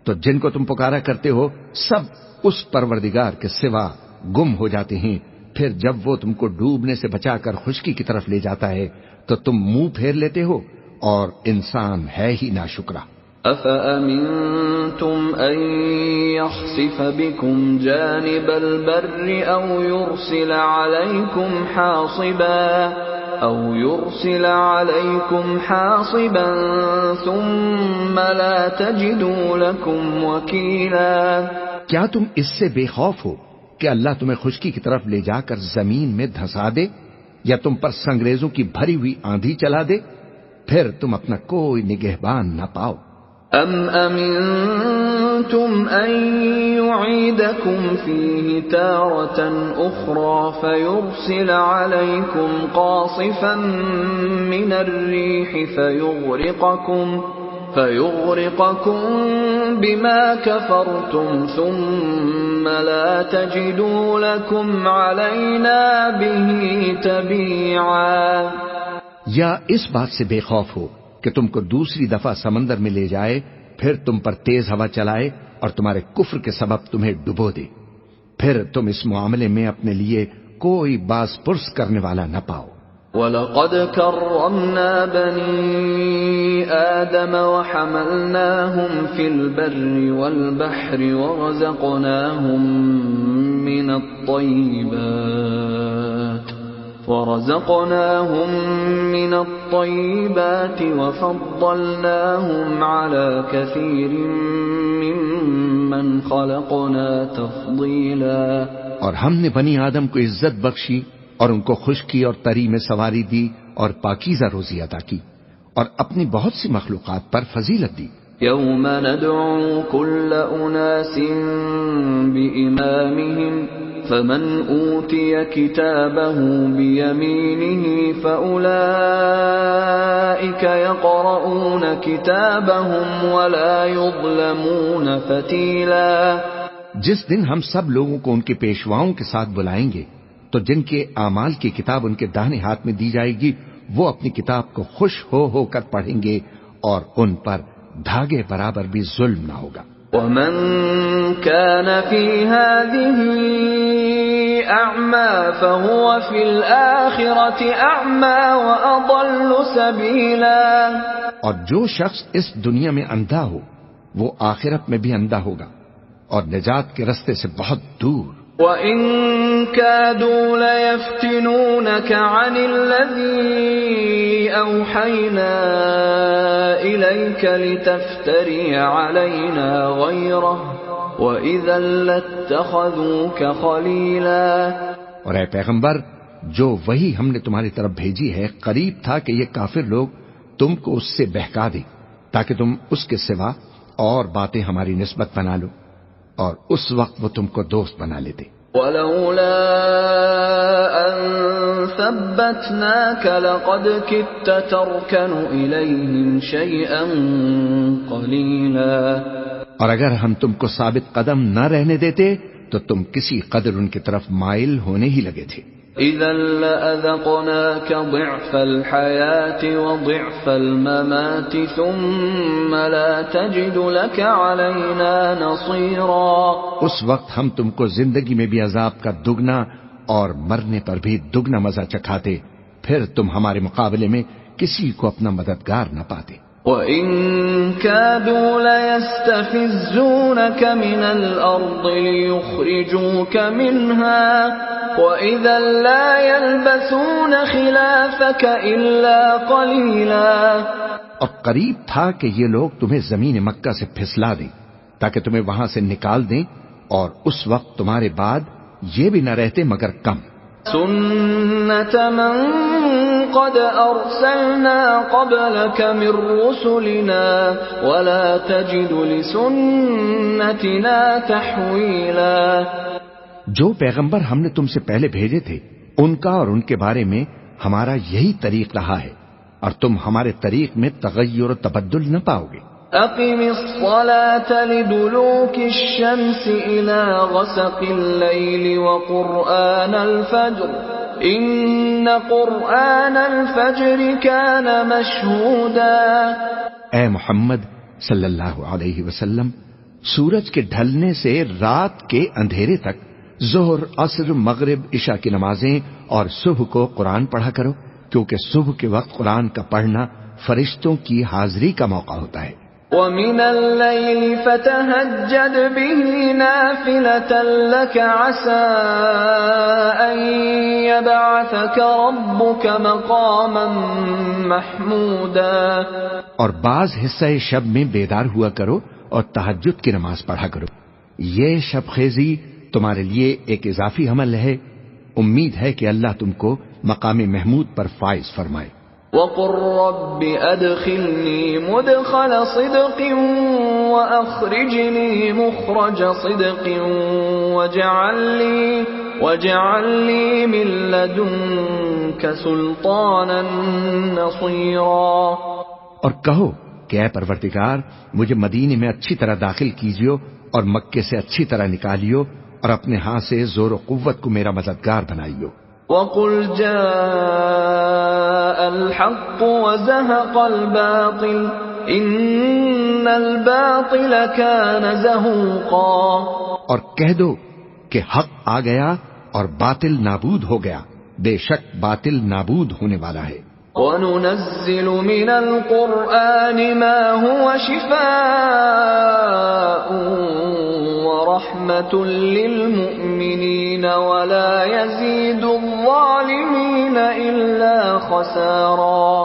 تو جن کو تم پکارا کرتے ہو سب اس پروردگار کے سوا گم ہو جاتے ہیں، پھر جب وہ تم کو ڈوبنے سے بچا کر خشکی کی طرف لے جاتا ہے تو تم منہ پھیر لیتے ہو، اور انسان ہے ہی ناشکرا۔ أَفَأَمِنْتُمْ أَنْ يَخْسِفَ بِكُمْ جَانِبَ الْبَرِّ أَوْ يُرْسِلَ عَلَيْكُمْ حَاصِبًا ثُمَّ لَا تَجِدُوا لَكُمْ وَكِيلًا۔ کیا تم اس سے بے خوف ہو کہ اللہ تمہیں خشکی کی طرف لے جا کر زمین میں دھسا دے، یا تم پر سنگریزوں کی بھری ہوئی آندھی چلا دے، پھر تم اپنا کوئی نگہبان نہ پاؤ۔ ام امنتم ان يعيدكم فيه تارة اخرى فيرسل عليكم قاصفا من الريح فيغرقكم بما كفرتم ثم لا تجدوا لكم علينا به تبيعا۔ یا اس بات سے بے خوف ہو کہ تم کو دوسری دفعہ سمندر میں لے جائے، پھر تم پر تیز ہوا چلائے اور تمہارے کفر کے سبب تمہیں ڈبو دے، پھر تم اس معاملے میں اپنے لیے کوئی باز پرس کرنے والا نہ پاؤ۔ وَلَقَدْ كَرَّمْنَا بَنِي آدَمَ وَحَمَلْنَاهُمْ فِي الْبَرِّ وَالْبَحْرِ وَرَزَقْنَاهُمْ مِنَ الطَّيِّبَاتِ ورزقناهم من الطيبات وفضلناهم على كثير ممن خلقنا تفضيلا۔ اور ہم نے بنی آدم کو عزت بخشی اور ان کو خشکی اور تری میں سواری دی اور پاکیزہ روزی عطا کی اور اپنی بہت سی مخلوقات پر فضیلت دی۔ یوم ندعو كل اناس بإمامهم فمن اوتی کتابه بیمینه فأولئک یقرؤون کتابهم ولا یظلمون فتیلا۔ جس دن ہم سب لوگوں کو ان کے پیشواؤں کے ساتھ بلائیں گے تو جن کے اعمال کی کتاب ان کے داہنے ہاتھ میں دی جائے گی وہ اپنی کتاب کو خوش ہو کر پڑھیں گے اور ان پر دھاگے برابر بھی ظلم نہ ہوگا۔ ومن كان في هذه أعمى فهو في الآخرة أعمى وأضل سبيلا۔ اور جو شخص اس دنیا میں اندھا ہو وہ آخرت میں بھی اندھا ہوگا اور نجات کے رستے سے بہت دور۔ وَإِن كَادُوا لَيَفْتِنُونَكَ عَنِ الَّذِي أَوْحَيْنَا إِلَيْكَ لِتَفْتَرِيَ عَلَيْنَا غَيْرَهُ وَإِذًا لَاتَّخَذُوكَ خَلِيلًا۔ اور اے پیغمبر، جو وہی ہم نے تمہاری طرف بھیجی ہے قریب تھا کہ یہ کافر لوگ تم کو اس سے بہکا دیں تاکہ تم اس کے سوا اور باتیں ہماری نسبت بنا لو، اور اس وقت وہ تم کو دوست بنا لیتے۔ وَلَوْلَا أَن ثَبَّتْنَاكَ لَقَدْ كِدتَّ تَرْكَنُ إِلَيْهِمْ شَيْئًا قَلِيلًا۔ اور اگر ہم تم کو ثابت قدم نہ رہنے دیتے تو تم کسی قدر ان کی طرف مائل ہونے ہی لگے تھے۔ إِذًا لَأَذَقْنَاكَ ضِعْفَ الْحَيَاةِ وَضِعْفَ الْمَمَاتِ ثُمَّ لَا تَجِدُ لَكَ عَلَيْنَا نَصِيرًا۔ اس وقت ہم تم کو زندگی میں بھی عذاب کا دگنا اور مرنے پر بھی دگنا مزہ چکھاتے، پھر تم ہمارے مقابلے میں کسی کو اپنا مددگار نہ پاتے۔ وَإِن كَادُوا لَيَسْتَفِزُّونَكَ مِنَ الْأَرْضِ لِيُخْرِجُوكَ مِنْهَا وَإِذًا لَا يَلْبَثُونَ خِلَافَكَ إِلَّا قَلِيلًا۔ اور قریب تھا کہ یہ لوگ تمہیں زمین مکہ سے پھسلا دیں تاکہ تمہیں وہاں سے نکال دیں، اور اس وقت تمہارے بعد یہ بھی نہ رہتے مگر کم۔ سُنَّةَ مَن قَدْ أَرْسَلْنَا قَبْلَكَ مِن رُّسُلِنَا وَلَا تَجِدُ لِسُنَّتِنَا تَحْوِيلًا۔ جو پیغمبر ہم نے تم سے پہلے بھیجے تھے ان کا اور ان کے بارے میں ہمارا یہی طریق رہا ہے، اور تم ہمارے طریق میں تغیر و تبدل نہ پاؤ گے۔ أقم الصلاة لدلوك الشمس إلى غسق الليل وقرآن الفجر إن قرآن الفجر كان مشهودا۔ اے محمد صلی اللہ علیہ وسلم، سورج کے ڈھلنے سے رات کے اندھیرے تک ظہر، عصر، مغرب، عشاء کی نمازیں اور صبح کو قرآن پڑھا کرو، کیونکہ صبح کے وقت قرآن کا پڑھنا فرشتوں کی حاضری کا موقع ہوتا ہے۔ وَمِنَ اللَّيْلِ فَتَهَجَّدْ بِهِ نَافِلَةً لَكَ عَسَىٰ أَن يَبْعَثَكَ رَبُّكَ مَقَامًا مَحْمُودًا۔ اور بعض حصہ شب میں بیدار ہوا کرو اور تہجد کی نماز پڑھا کرو، یہ شب خیزی تمہارے لیے ایک اضافی عمل ہے، امید ہے کہ اللہ تم کو مقام محمود پر فائز فرمائے۔ وَقُلْ رَبِّ أَدْخِلْنِي مُدْخَلَ صِدْقٍ وَأَخْرِجْنِي مُخْرَجَ صِدْقٍ وَاجْعَلْ لِي مِن لَّدُنكَ سُلْطَانًا نَّصِيرًا۔ اور کہو کہ اے پروردگار، مجھے مدینے میں اچھی طرح داخل کیجیو اور مکے سے اچھی طرح نکالیو، اور اپنے ہاں سے زور و قوت کو میرا مددگار بنائیو۔ وَقُلْ جَاءَ الْحَقُّ وَزَهَقَ الْبَاطِلُ إِنَّ الْبَاطِلَ كَانَ زَهُوقًا۔ اور کہہ دو کہ حق آ گیا اور باطل نابود ہو گیا، بے شک باطل نابود ہونے والا ہے۔ وَنُنَزِّلُ مِنَ الْقُرْآنِ مَا هُوَ شِفَاءٌ وَرَحْمَةٌ لِّلْمُؤْمِنِينَ وَلَا يَزِيدُ الظَّالِمِينَ إِلَّا خَسَارًا۔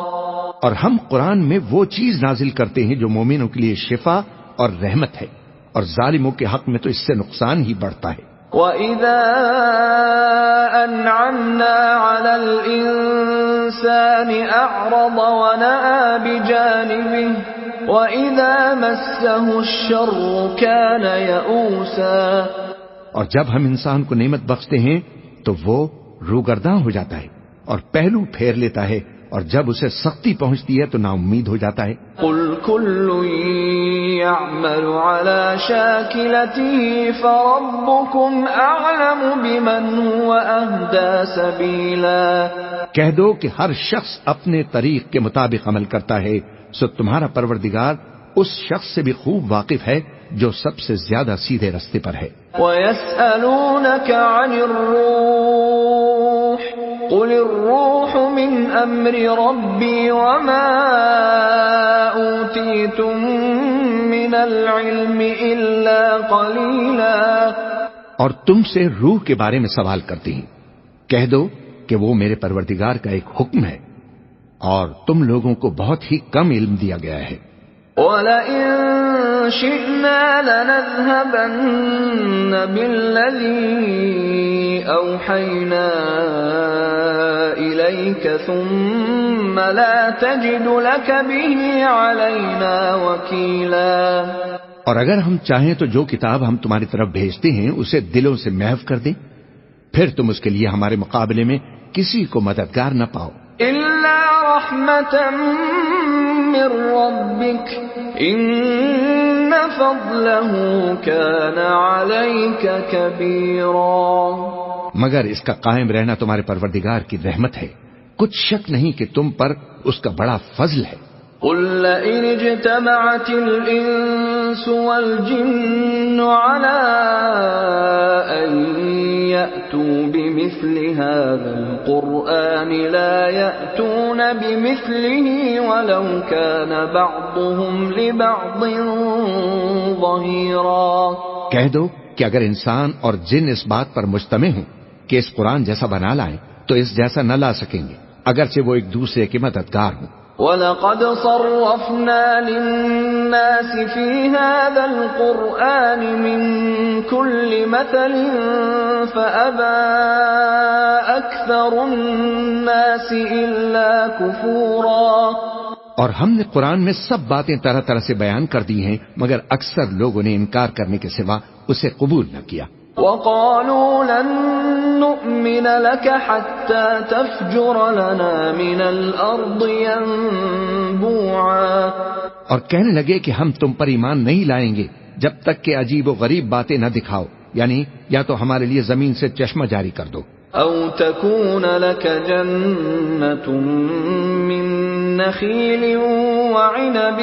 اور ہم قرآن میں وہ چیز نازل کرتے ہیں جو مومنوں کے لیے شفا اور رحمت ہے، اور ظالموں کے حق میں تو اس سے نقصان ہی بڑھتا ہے۔ وَإِذَا أَنْعَمْنَا عَلَى الْإِنسَانِ أَعْرَضَ وَنَأَىٰ بِجَانِبِهِ وَإِذَا مَسَّهُ الشَّرُّ كَانَ يَئُوسًا۔ اور جب ہم انسان کو نعمت بخشتے ہیں تو وہ روگرداں ہو جاتا ہے اور پہلو پھیر لیتا ہے، اور جب اسے سختی پہنچتی ہے تو نا امید ہو جاتا ہے۔ قُلْ كُلٌّ يَعْمَلُ عَلَى شَاكِلَتِهِ فَرَبُّكُمْ أَعْلَمُ بِمَنْ هُوَ أَهْدَىٰ سَبِيلًا۔ کہہ دو کہ ہر شخص اپنے طریق کے مطابق عمل کرتا ہے، سو تمہارا پروردگار اس شخص سے بھی خوب واقف ہے جو سب سے زیادہ سیدھے رستے پر ہے۔ وَيَسْأَلُونَكَ عَنِ الرُّوحِ قُلِ الرُّوحُ مِنْ أَمْرِ رَبِّي وَمَا أُوتِيتُم مِّنَ الْعِلْمِ إِلَّا قَلِيلًا۔ اور تم سے روح کے بارے میں سوال کرتی ہیں، کہہ دو کہ وہ میرے پروردگار کا ایک حکم ہے، اور تم لوگوں کو بہت ہی کم علم دیا گیا ہے۔ وَلَئِن شِئْنَا لَنَذْهَبَنَّ بِالَّذِي أَوْحَيْنَا إِلَيْكَ ثُمَّ لَا تَجِدُ لَكَ بِهِ عَلَيْنَا وَكِيلًا۔ اور اگر ہم چاہیں تو جو کتاب ہم تمہاری طرف بھیجتے ہیں اسے دلوں سے محو کر دیں، پھر تم اس کے لیے ہمارے مقابلے میں کسی کو مددگار نہ پاؤ۔ إِلَّا رَحْمَةً مِّن رَّبِّكَ إِنَّ فَضْلَهُ كَانَ عَلَيْكَ كَبِيرًا۔ مگر اس کا قائم رہنا تمہارے پروردگار کی رحمت ہے، کچھ شک نہیں کہ تم پر اس کا بڑا فضل ہے۔ قُل لَّئِنِ اجْتَمَعَتِ الْإِنسُ وَالْجِنُّ عَلَىٰ أَن يَأْتُوا بِمِثْلِ هَٰذَا الْقُرْآنِ لَا يَأْتُونَ بِمِثْلِهِ وَلَوْ كَانَ بَعْضُهُمْ لِبَعْضٍ ظَهِيرًا۔ کہہ دو کہ اگر انسان اور جن اس بات پر مجتمع ہوں کہ اس قرآن جیسا بنا لائیں تو اس جیسا نہ لا سکیں گے، اگرچہ وہ ایک دوسرے کے مددگار ہوں۔ وَلَقَدْ صَرَّفْنَا لِلنَّاسِ فِي هَٰذَا الْقُرْآنِ مِن كُلِّ مَثَلٍ فَأَبَىٰ أَكْثَرُ النَّاسِ إِلَّا كُفُورًا۔ اور ہم نے قرآن میں سب باتیں طرح طرح سے بیان کر دی ہیں، مگر اکثر لوگوں نے انکار کرنے کے سوا اسے قبول نہ کیا۔ وَقَالُوا لَن نُّؤْمِنَ لَكَ حَتَّىٰ تَفْجُرَ لَنَا مِنَ الْأَرْضِ يَنبُوعًا۔ اور کہنے لگے کہ ہم تم پر ایمان نہیں لائیں گے جب تک کہ عجیب و غریب باتیں نہ دکھاؤ، یعنی یا تو ہمارے لیے زمین سے چشمہ جاری کر دو، أَوْ تَكُونَ لَكَ جَنَّةٌ مِّن نَّخِيلٍ وَعِنَبٍ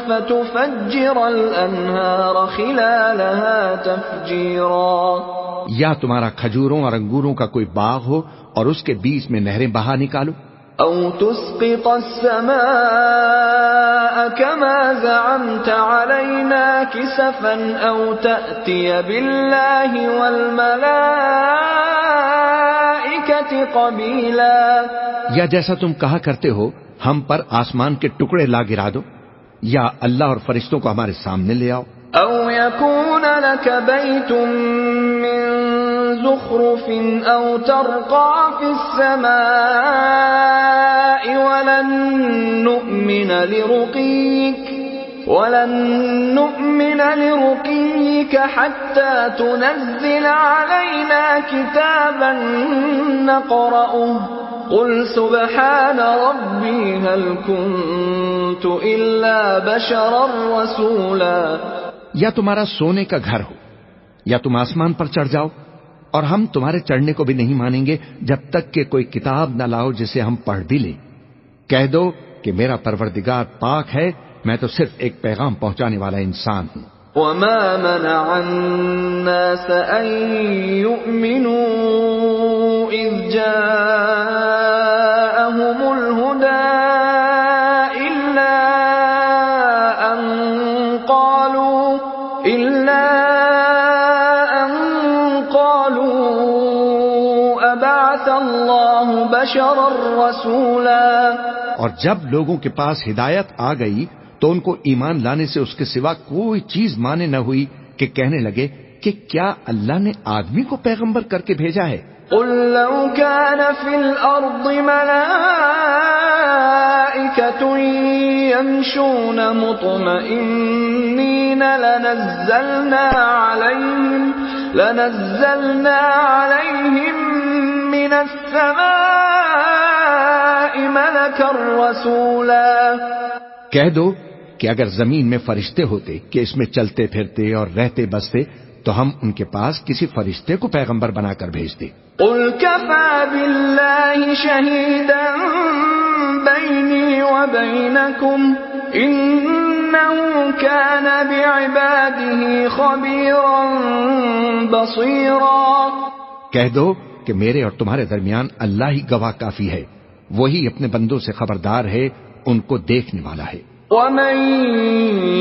فَتُفَجِّرَ الْأَنْهَارَ خِلَالَهَا تَفْجِيرًا۔ یا تمہارا کھجوروں اور انگوروں کا کوئی باغ ہو اور اس کے بیچ میں نہریں بہا نکالو، أَوْ تُسْقِطَ السَّمَاءَ كَمَا زَعَمْتَ عَلَيْنَا كِسَفًا أَوْ تَأْتِيَ بِاللَّهِ وَالْمَلَائِكَةِ قَبِيلًا۔ یا جیسا تم کہا کرتے ہو ہم پر آسمان کے ٹکڑے لا گرا دو، یا اللہ اور فرشتوں کو ہمارے سامنے لے آؤ۔ أَوْ يَكُونَ لَكَ بَيْتٌ مِّن زُخْرُفٍ أَوْ تَرْقَىٰ فِي السَّمَاءِ وَلَن نُّؤْمِنَ لِرُقِيِّكَ حَتَّىٰ تُنَزِّلَ عَلَيْنَا كِتَابًا نَّقْرَؤُهُ قُلْ سُبْحَانَ رَبِّي هَلْ كُنتُ إِلَّا بَشَرًا رَّسُولًا۔ یا تمہارا سونے کا گھر ہو، یا تم آسمان پر چڑھ جاؤ، اور ہم تمہارے چڑھنے کو بھی نہیں مانیں گے جب تک کہ کوئی کتاب نہ لاؤ جسے ہم پڑھ بھی لیں۔ کہہ دو کہ میرا پروردگار پاک ہے، میں تو صرف ایک پیغام پہنچانے والا انسان ہوں۔ وَمَا مَنَعَ النَّاسَ أَن يُؤْمِنُوا إِذْ جَاءَهُمُ الْهُدَىٰ إِلَّا بعث الله بشرا رسولا. اور جب لوگوں کے پاس ہدایت آ گئی تو ان کو ایمان لانے سے اس کے سوا کوئی چیز مانے نہ ہوئی کہ کہنے لگے کہ کیا اللہ نے آدمی کو پیغمبر کر کے بھیجا ہے؟ قل لو كان في الأرض ملائكة يمشون مطمئنين لنزلنا عليهم من السماء ملكا رسولا. کہہ دو کہ اگر زمین میں فرشتے ہوتے کہ اس میں چلتے پھرتے اور رہتے بستے تو ہم ان کے پاس کسی فرشتے کو پیغمبر بنا کر بھیجتے. قل كفى بالله شهيدا بيني وبينكم إنه كان بعباده خبيرا بصيرا. کہہ دو کہ میرے اور تمہارے درمیان اللہ ہی گواہ کافی ہے، وہی اپنے بندوں سے خبردار ہے، ان کو دیکھنے والا ہے. ومن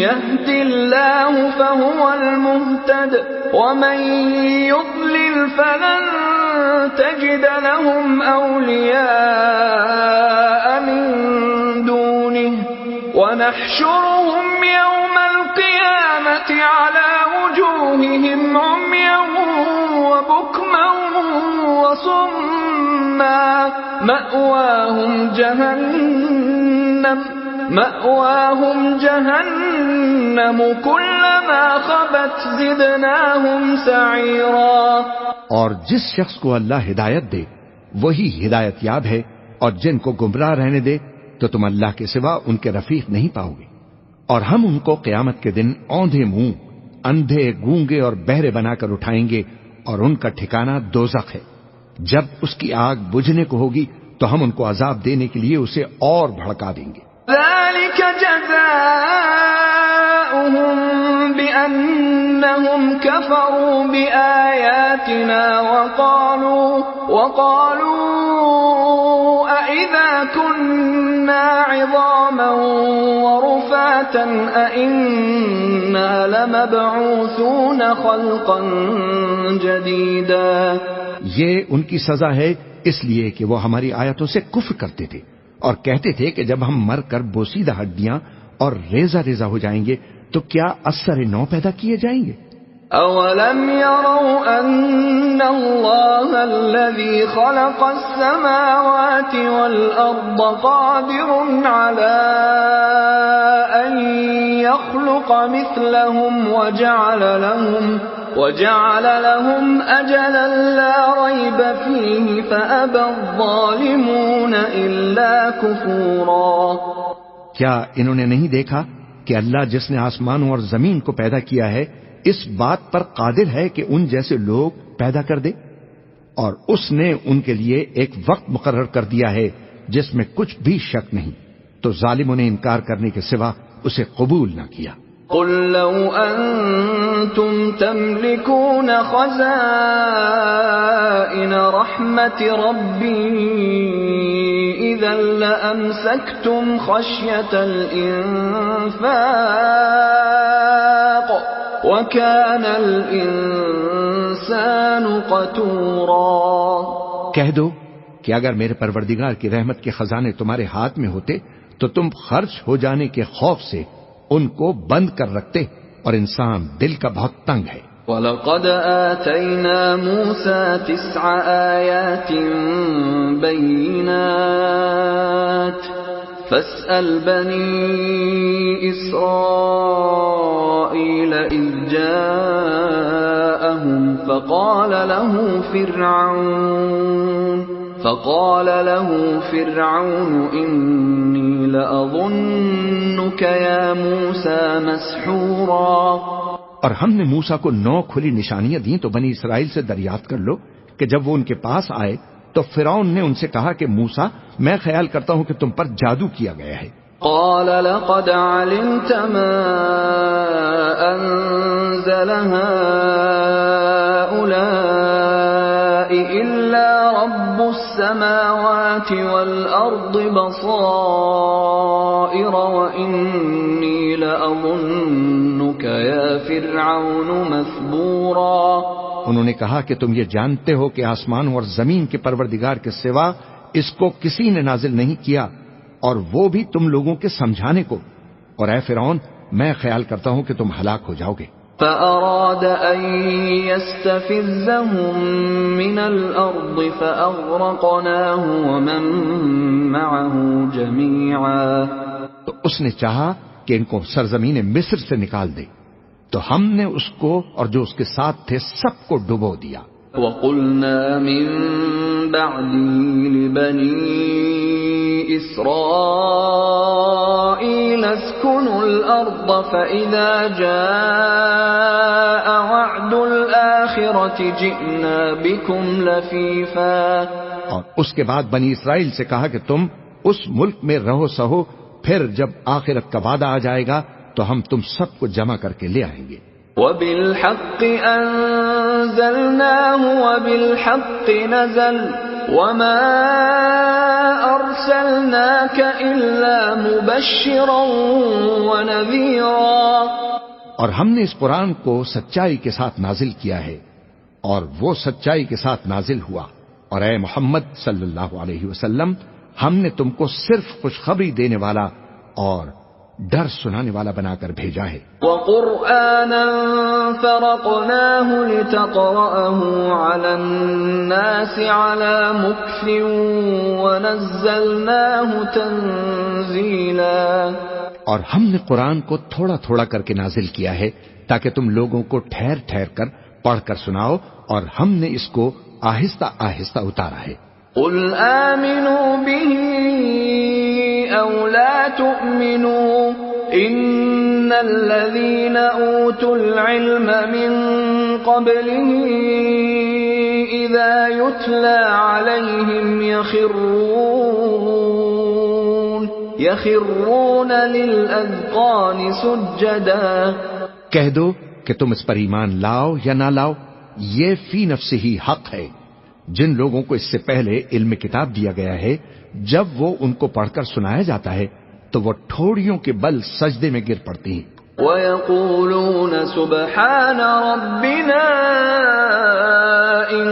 يهد الله فهو المهتد ومن يضلل فلن تجد لهم أولياء من دونه ونحشرهم يوم القيامة على وجوههم عميا وبكما وصما مأواهم جهنم كلما خبت زدناهم سعيرا. اور جس شخص کو اللہ ہدایت دے وہی ہدایت یاب ہے، اور جن کو گمراہ رہنے دے تو تم اللہ کے سوا ان کے رفیق نہیں پاؤ گے. اور ہم ان کو قیامت کے دن اوندھے منہ، اندھے، گونگے اور بہرے بنا کر اٹھائیں گے، اور ان کا ٹھکانہ دوزخ ہے. جب اس کی آگ بجھنے کو ہوگی تو ہم ان کو عذاب دینے کے لیے اسے اور بھڑکا دیں گے. ذلك جزاؤهم بأنهم كفروا بآياتنا وقالوا أئذا كنا عظاما ورفاتا أئنا لمبعوثون خلقا جديدا. یہ ان کی سزا ہے اس لیے کہ وہ ہماری آیتوں سے کفر کرتے تھے اور کہتے تھے کہ جب ہم مر کر بوسیدہ ہڈیاں اور ریزہ ریزہ ہو جائیں گے تو کیا اثر نو پیدا کیے جائیں گے؟ اولم يروا ان اللہ الذي خلق السماوات والارض قادر على ان يخلق مثلهم وجعل لهم اجلا لا ريب فيه فابى الظالمون الا كفورا. کیا انہوں نے نہیں دیکھا کہ اللہ جس نے آسمانوں اور زمین کو پیدا کیا ہے اس بات پر قادر ہے کہ ان جیسے لوگ پیدا کر دے، اور اس نے ان کے لیے ایک وقت مقرر کر دیا ہے جس میں کچھ بھی شک نہیں، تو ظالموں نے انکار کرنے کے سوا اسے قبول نہ کیا. قل لو انتم تملكون خزائن رحمت ربی اذا لامسکتم خشیۃ الانفاق وكان الانسان قتورا. کہہ دو کہ اگر میرے پروردگار کی رحمت کے خزانے تمہارے ہاتھ میں ہوتے تو تم خرچ ہو جانے کے خوف سے ان کو بند کر رکھتے، اور انسان دل کا بہت تنگ ہے. وَلَقَدْ آتَيْنَا مُوسَى 9 آيَاتٍ بَيِّنَاتٍ فَاسْأَلْ بَنِي إِسْرَائِيلَ إِذْ جَاءَهُمْ فقال له فرعون إني لأظنك يا موسى مسحورا. اور ہم نے موسیٰ کو 9 کھلی نشانیاں دیں تو بنی اسرائیل سے دریافت کر لو کہ جب وہ ان کے پاس آئے تو فرعون نے ان سے کہا کہ موسیٰ میں خیال کرتا ہوں کہ تم پر جادو کیا گیا ہے. قال لقد علمت ما أنزل هؤلاء إلا رب السماوات والأرض بصائر وإني لأظنك يا فرعون مثبورا. انہوں نے کہا کہ تم یہ جانتے ہو کہ آسمانوں اور زمین کے پروردگار کے سوا اس کو کسی نے نازل نہیں کیا، اور وہ بھی تم لوگوں کے سمجھانے کو، اور اے فرعون میں خیال کرتا ہوں کہ تم ہلاک ہو جاؤ گے۔ فأراد أن يستفزهم من الأرض فأغرقناه ومن معه جميعا، تو اس نے چاہا کہ ان کو سرزمین مصر سے نکال دے، تو ہم نے اس کو اور جو اس کے ساتھ تھے سب کو ڈبو دیا۔ وَقُلْنَا مِن بَعْدِهِ لِبَنِي إِسْرَائِيلَ اسْكُنُوا الْأَرْضَ فَإِذَا جَاءَ وَعْدُ الْآخِرَةِ جِئْنَا بِكُمْ لَفِيفًا، اور اس کے بعد بنی اسرائیل سے کہا کہ تم اس ملک میں رہو سہو، پھر جب آخرت کا وعدہ آ جائے گا تو ہم تم سب کو جمع کر کے لے آئیں گے۔ وَبِالْحَقِّ أَنزَلْنَاهُ وَبِالْحَقِّ نَزَلَ وَمَا أَرْسَلْنَاكَ إِلَّا مُبَشِّرًا وَنَذِيرًا، اور ہم نے اس قرآن کو سچائی کے ساتھ نازل کیا ہے، اور وہ سچائی کے ساتھ نازل ہوا، اور اے محمد صلی اللہ علیہ وسلم ہم نے تم کو صرف خوشخبری دینے والا اور ڈر سنانے والا بنا کر بھیجا ہے۔ وَقُرْآنًا فَرَقْنَاهُ لِتَقْرَأَهُ عَلَى النَّاسِ عَلَى مُكْثٍ وَنَزَّلْنَاهُ تَنزِيلًا، اور ہم نے قرآن کو تھوڑا تھوڑا کر کے نازل کیا ہے تاکہ تم لوگوں کو ٹھہر ٹھہر کر پڑھ کر سناؤ، اور ہم نے اس کو آہستہ آہستہ اتارا ہے۔ قُلْ آمِنُوا بِهِ أَوْ لَا تُؤْمِنُوا إِنَّ الَّذِينَ أُوتُوا الْعِلْمَ مِنْ قَبْلِهِ إِذَا يُتْلَى عَلَيْهِمْ يَخِرُّونَ لِلْأَذْقَانِ سُجَّدًا، کہہ دو کہ تم اس پر ایمان لاؤ یا نہ لاؤ، یہ فی نفسہ ہی حق ہے۔ جن لوگوں کو اس سے پہلے علم کتاب دیا گیا ہے، جب وہ ان کو پڑھ کر سنایا جاتا ہے تو وہ ٹھوڑیوں کے بل سجدے میں گر پڑتی ہیں۔ وَيَقُولُونَ سُبْحَانَ رَبِّنَا إِن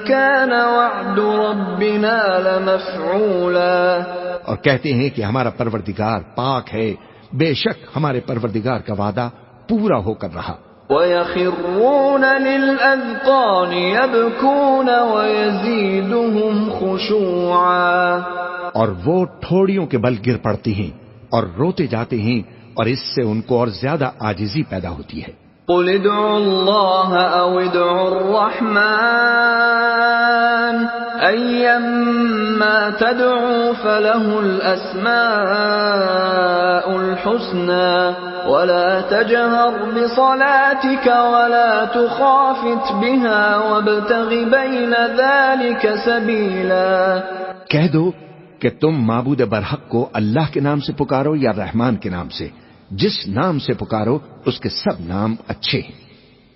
كَانَ وَعْدُ رَبِّنَا لَمَفْعُولًا، اور کہتے ہیں کہ ہمارا پروردگار پاک ہے، بے شک ہمارے پروردگار کا وعدہ پورا ہو کر رہا۔ وَيَخِرُّونَ لِلْأَذْقَانِ يَبْكُونَ وَيَزِيدُهُمْ خُشُوعًا، اور وہ ٹھوڑیوں کے بل گر پڑتی ہیں اور روتے جاتے ہیں، اور اس سے ان کو اور زیادہ عاجزی پیدا ہوتی ہے۔ قُلِ ادْعُوا اللَّهَ أَوِ ادْعُوا الرَّحْمَٰنَ أَيًّمَّا تَدْعُوا فَلَهُ الْأَسْمَاءُ الْحُسْنَى وَلَا تَجْهَرْ بِصَلَاتِكَ وَلَا تُخَافِتْ بِهَا وَابْتَغِ بَيْنَ ذَلِكَ سَبِيلًا، کہہ دو کہ تم معبود برحق کو اللہ کے نام سے پکارو یا رحمان کے نام سے، جس نام سے پکارو اس کے سب نام اچھے ہیں،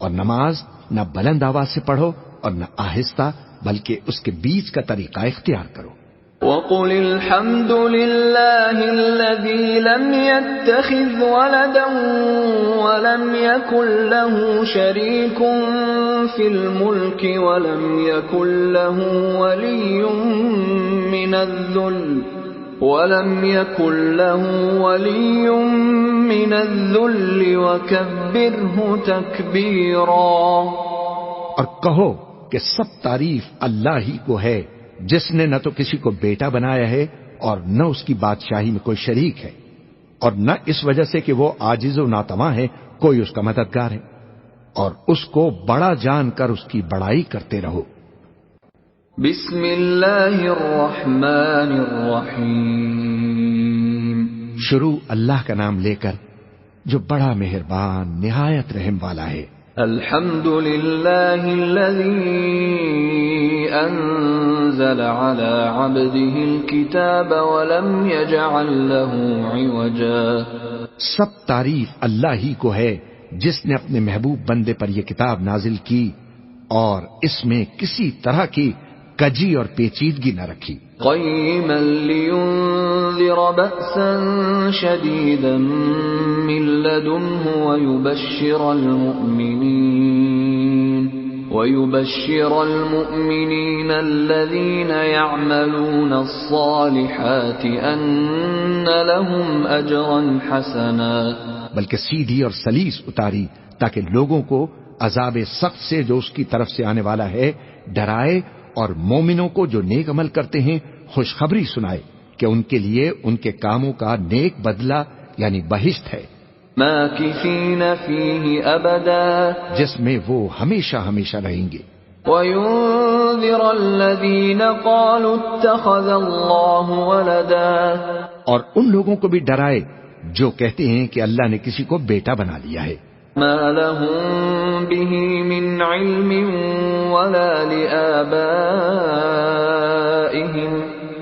اور نماز نہ بلند آواز سے پڑھو اور نہ آہستہ، بلکہ اس کے بیچ کا طریقہ اختیار کرو۔ وَقُلِ الْحَمْدُ لِلَّهِ الَّذِي لَمْ يَتَّخِذْ وَلَدًا وَلَمْ يَكُنْ لَهُ شَرِيكٌ فِي الْمُلْكِ وَلَمْ يَكُنْ لَهُ وَلِيٌّ مِّنَ الذُّلِّ وَكَبِّرْهُ تَكْبِيرًا، اور کہو کہ سب تعریف اللہ ہی کو ہے، جس نے نہ تو کسی کو بیٹا بنایا ہے اور نہ اس کی بادشاہی میں کوئی شریک ہے، اور نہ اس وجہ سے کہ وہ عاجز و ناتواں ہے کوئی اس کا مددگار ہے، اور اس کو بڑا جان کر اس کی بڑائی کرتے رہو۔ بسم اللہ الرحمن الرحیم، شروع اللہ کا نام لے کر جو بڑا مہربان نہایت رحم والا ہے۔ الحمد للہ الذی انزل على عبده الكتاب ولم يجعل له عوجا، سب تعریف اللہ ہی کو ہے جس نے اپنے محبوب بندے پر یہ کتاب نازل کی اور اس میں کسی طرح کی کجی اور پیچیدگی نہ رکھی۔ قیما لینذر بأسا شدیدا من لدنه ويبشر المؤمنین وَيُبَشِّرَ الْمُؤْمِنِينَ الَّذِينَ يَعْمَلُونَ الصَّالِحَاتِ أَنَّ لَهُمْ أَجْرًا حَسَنًا، بلکہ سیدھی اور سلیس اتاری تاکہ لوگوں کو عذاب سخت سے جو اس کی طرف سے آنے والا ہے ڈرائے، اور مومنوں کو جو نیک عمل کرتے ہیں خوشخبری سنائے کہ ان کے لیے ان کے کاموں کا نیک بدلہ یعنی بہشت ہے، مَاكِثِينَ فِيهِ أَبَدًا، جس میں وہ ہمیشہ ہمیشہ رہیں گے، وَيُنذِرَ الَّذِينَ قَالُوا اتَّخَذَ اللَّهُ وَلَدًا، اور ان لوگوں کو بھی ڈرائے جو کہتے ہیں کہ اللہ نے کسی کو بیٹا بنا لیا ہے، مَا لَهُم بِهِ مِنْ عِلْمٍ وَلَا لِآبَائِهِمْ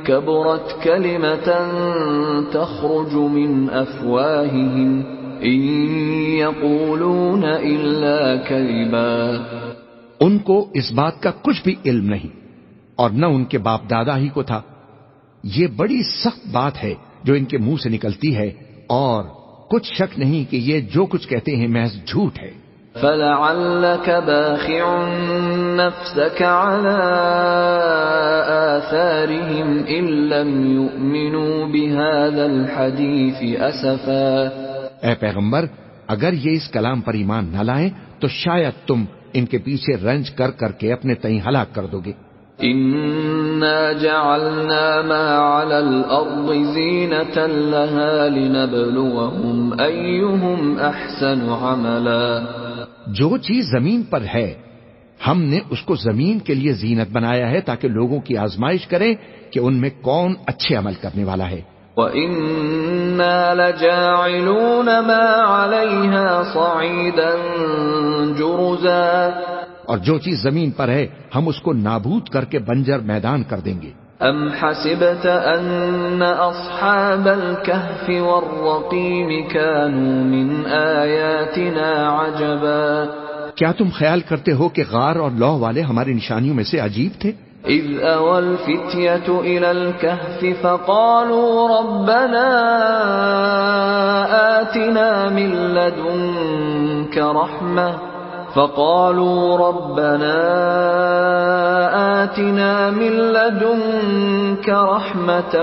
كَبُرَتْ كَلِمَةً تَخْرُجُ مِنْ أَفْوَاهِهِمْ إِنْ يَقُولُونَ إِلَّا كَذِبًا، ان کو اس بات کا کچھ بھی علم نہیں اور نہ ان کے باپ دادا ہی کو تھا، یہ بڑی سخت بات ہے جو ان کے منہ سے نکلتی ہے، اور کچھ شک نہیں کہ یہ جو کچھ کہتے ہیں محض جھوٹ ہے۔ فَلَعَلَّكَ بَاخِعٌ نَفْسَكَ عَلَىٰ آثَارِهِمْ إِن لَّمْ يُؤْمِنُوا بِهَٰذَا الْحَدِيثِ أَسَفًا، اے پیغمبر، اگر یہ اس کلام پر ایمان نہ لائیں تو شاید تم ان کے پیچھے رنج کر کر کے اپنے تئیں ہلاک کر دو گے۔ إِنَّا جَعَلْنَا مَا عَلَى الْأَرْضِ زِينَةً لَهَا لِنَبْلُوَهُمْ أَيُّهُمْ أَحْسَنُ عَمَلًا، جو چیز زمین پر ہے ہم نے اس کو زمین کے لیے زینت بنایا ہے تاکہ لوگوں کی آزمائش کریں کہ ان میں کون اچھے عمل کرنے والا ہے، وَإِنَّا لَجَاعِلُونَ مَا عَلَيْهَا صَعِيدًا جُرُزًا، اور جو چیز زمین پر ہے ہم اس کو نابود کر کے بنجر میدان کر دیں گے۔ أَمْ حَسِبْتَ أَنَّ أَصْحَابَ الْكَهْفِ وَالرَّقِيمِ كَانُوا مِنْ آيَاتِنَا عَجَبًا، کیا تم خیال کرتے ہو کہ غار اور لوح والے ہماری نشانیوں میں سے عجیب تھے؟ إِذْ أَوَى الْفِتْيَةُ إِلَى الْكَهْفِ فَقَالُوا رَبَّنَا آتِنَا مِن لَّدُنكَ رَحْمَةً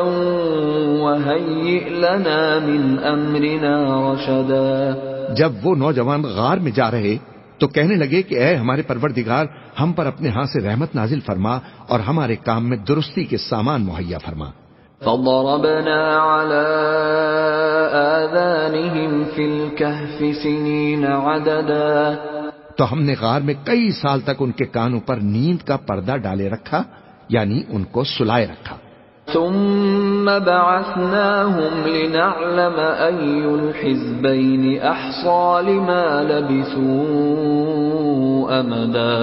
وَهَيِّئْ لَنَا مِنْ أَمْرِنَا رَشَدًا، جب وہ نوجوان غار میں جا رہے تو کہنے لگے کہ اے ہمارے پروردگار، ہم پر اپنے ہاں سے رحمت نازل فرما اور ہمارے کام میں درستی کے سامان مہیا فرما۔ فَضَرَبْنَا عَلَىٰ آذَانِهِمْ فِي الْكَهْفِ سِنِينَ عَدَدًا، تو ہم نے غار میں کئی سال تک ان کے کانوں پر نیند کا پردہ ڈالے رکھا، یعنی ان کو سلائے رکھا۔ ثُمَّ بَعَثْنَاهُمْ لِنَعْلَمَ أَيُّ الْحِزْبَيْنِ أَحْصَىٰ لِمَا لَبِثُوا أَمَدًا،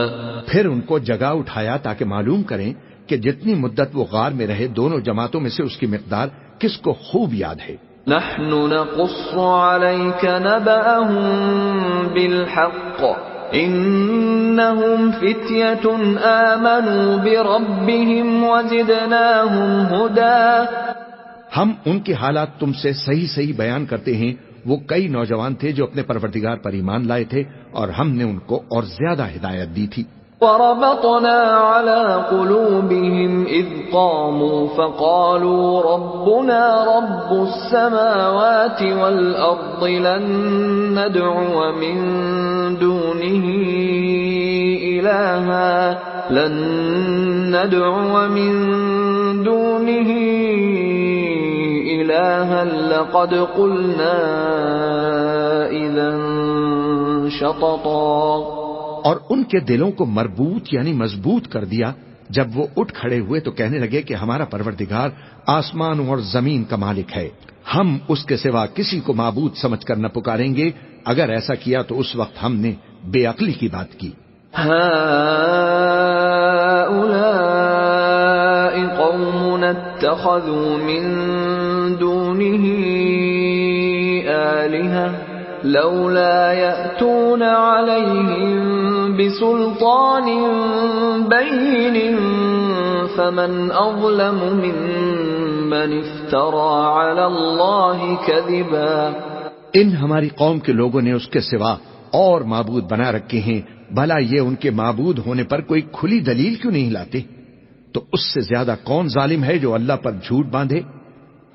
پھر ان کو جگا اٹھایا تاکہ معلوم کریں کہ جتنی مدت وہ غار میں رہے دونوں جماعتوں میں سے اس کی مقدار کس کو خوب یاد ہے۔ نَحْنُ نَقُصُّ عَلَيْكَ نَبَأَهُم بِالْحَقِّ إِنَّهُمْ فِتْيَةٌ آمَنُوا بِرَبِّهِمْ وَزِدْنَاهُمْ هُدًى، ہم ان کے حالات تم سے صحیح صحیح بیان کرتے ہیں، وہ کئی نوجوان تھے جو اپنے پروردگار پر ایمان لائے تھے اور ہم نے ان کو اور زیادہ ہدایت دی تھی۔ وَرَبَطْنَا عَلَىٰ قُلُوبِهِمْ إِذْ قَامُوا فَقَالُوا رَبُّنَا رَبُّ السَّمَاوَاتِ وَالْأَرْضِ لَن نَّدْعُوَ مِن دُونِهِ إِلَٰهًا لَّقَدْ قُلْنَا إِذًا شَطَطًا، اور ان کے دلوں کو مربوط یعنی مضبوط کر دیا۔ جب وہ اٹھ کھڑے ہوئے تو کہنے لگے کہ ہمارا پروردگار آسمانوں اور زمین کا مالک ہے، ہم اس کے سوا کسی کو معبود سمجھ کر نہ پکاریں گے، اگر ایسا کیا تو اس وقت ہم نے بے عقلی کی بات کی۔ هَٰؤُلَاءِ قَوْمُنَا اتَّخَذُوا مِن دُونِهِ آلِهَةً لَّوْلَا يَأْتُونَ عَلَيْهِم بِسُلْطَانٍ بَيِّنٍ فَمَنْ أَظْلَمُ مِمَّنِ افْتَرَىٰ عَلَى اللَّهِ كَذِبًا، ان ہماری قوم کے لوگوں نے اس کے سوا اور معبود بنا رکھے ہیں بھلا یہ ان کے معبود ہونے پر کوئی کھلی دلیل کیوں نہیں لاتے؟ تو اس سے زیادہ کون ظالم ہے جو اللہ پر جھوٹ باندھے؟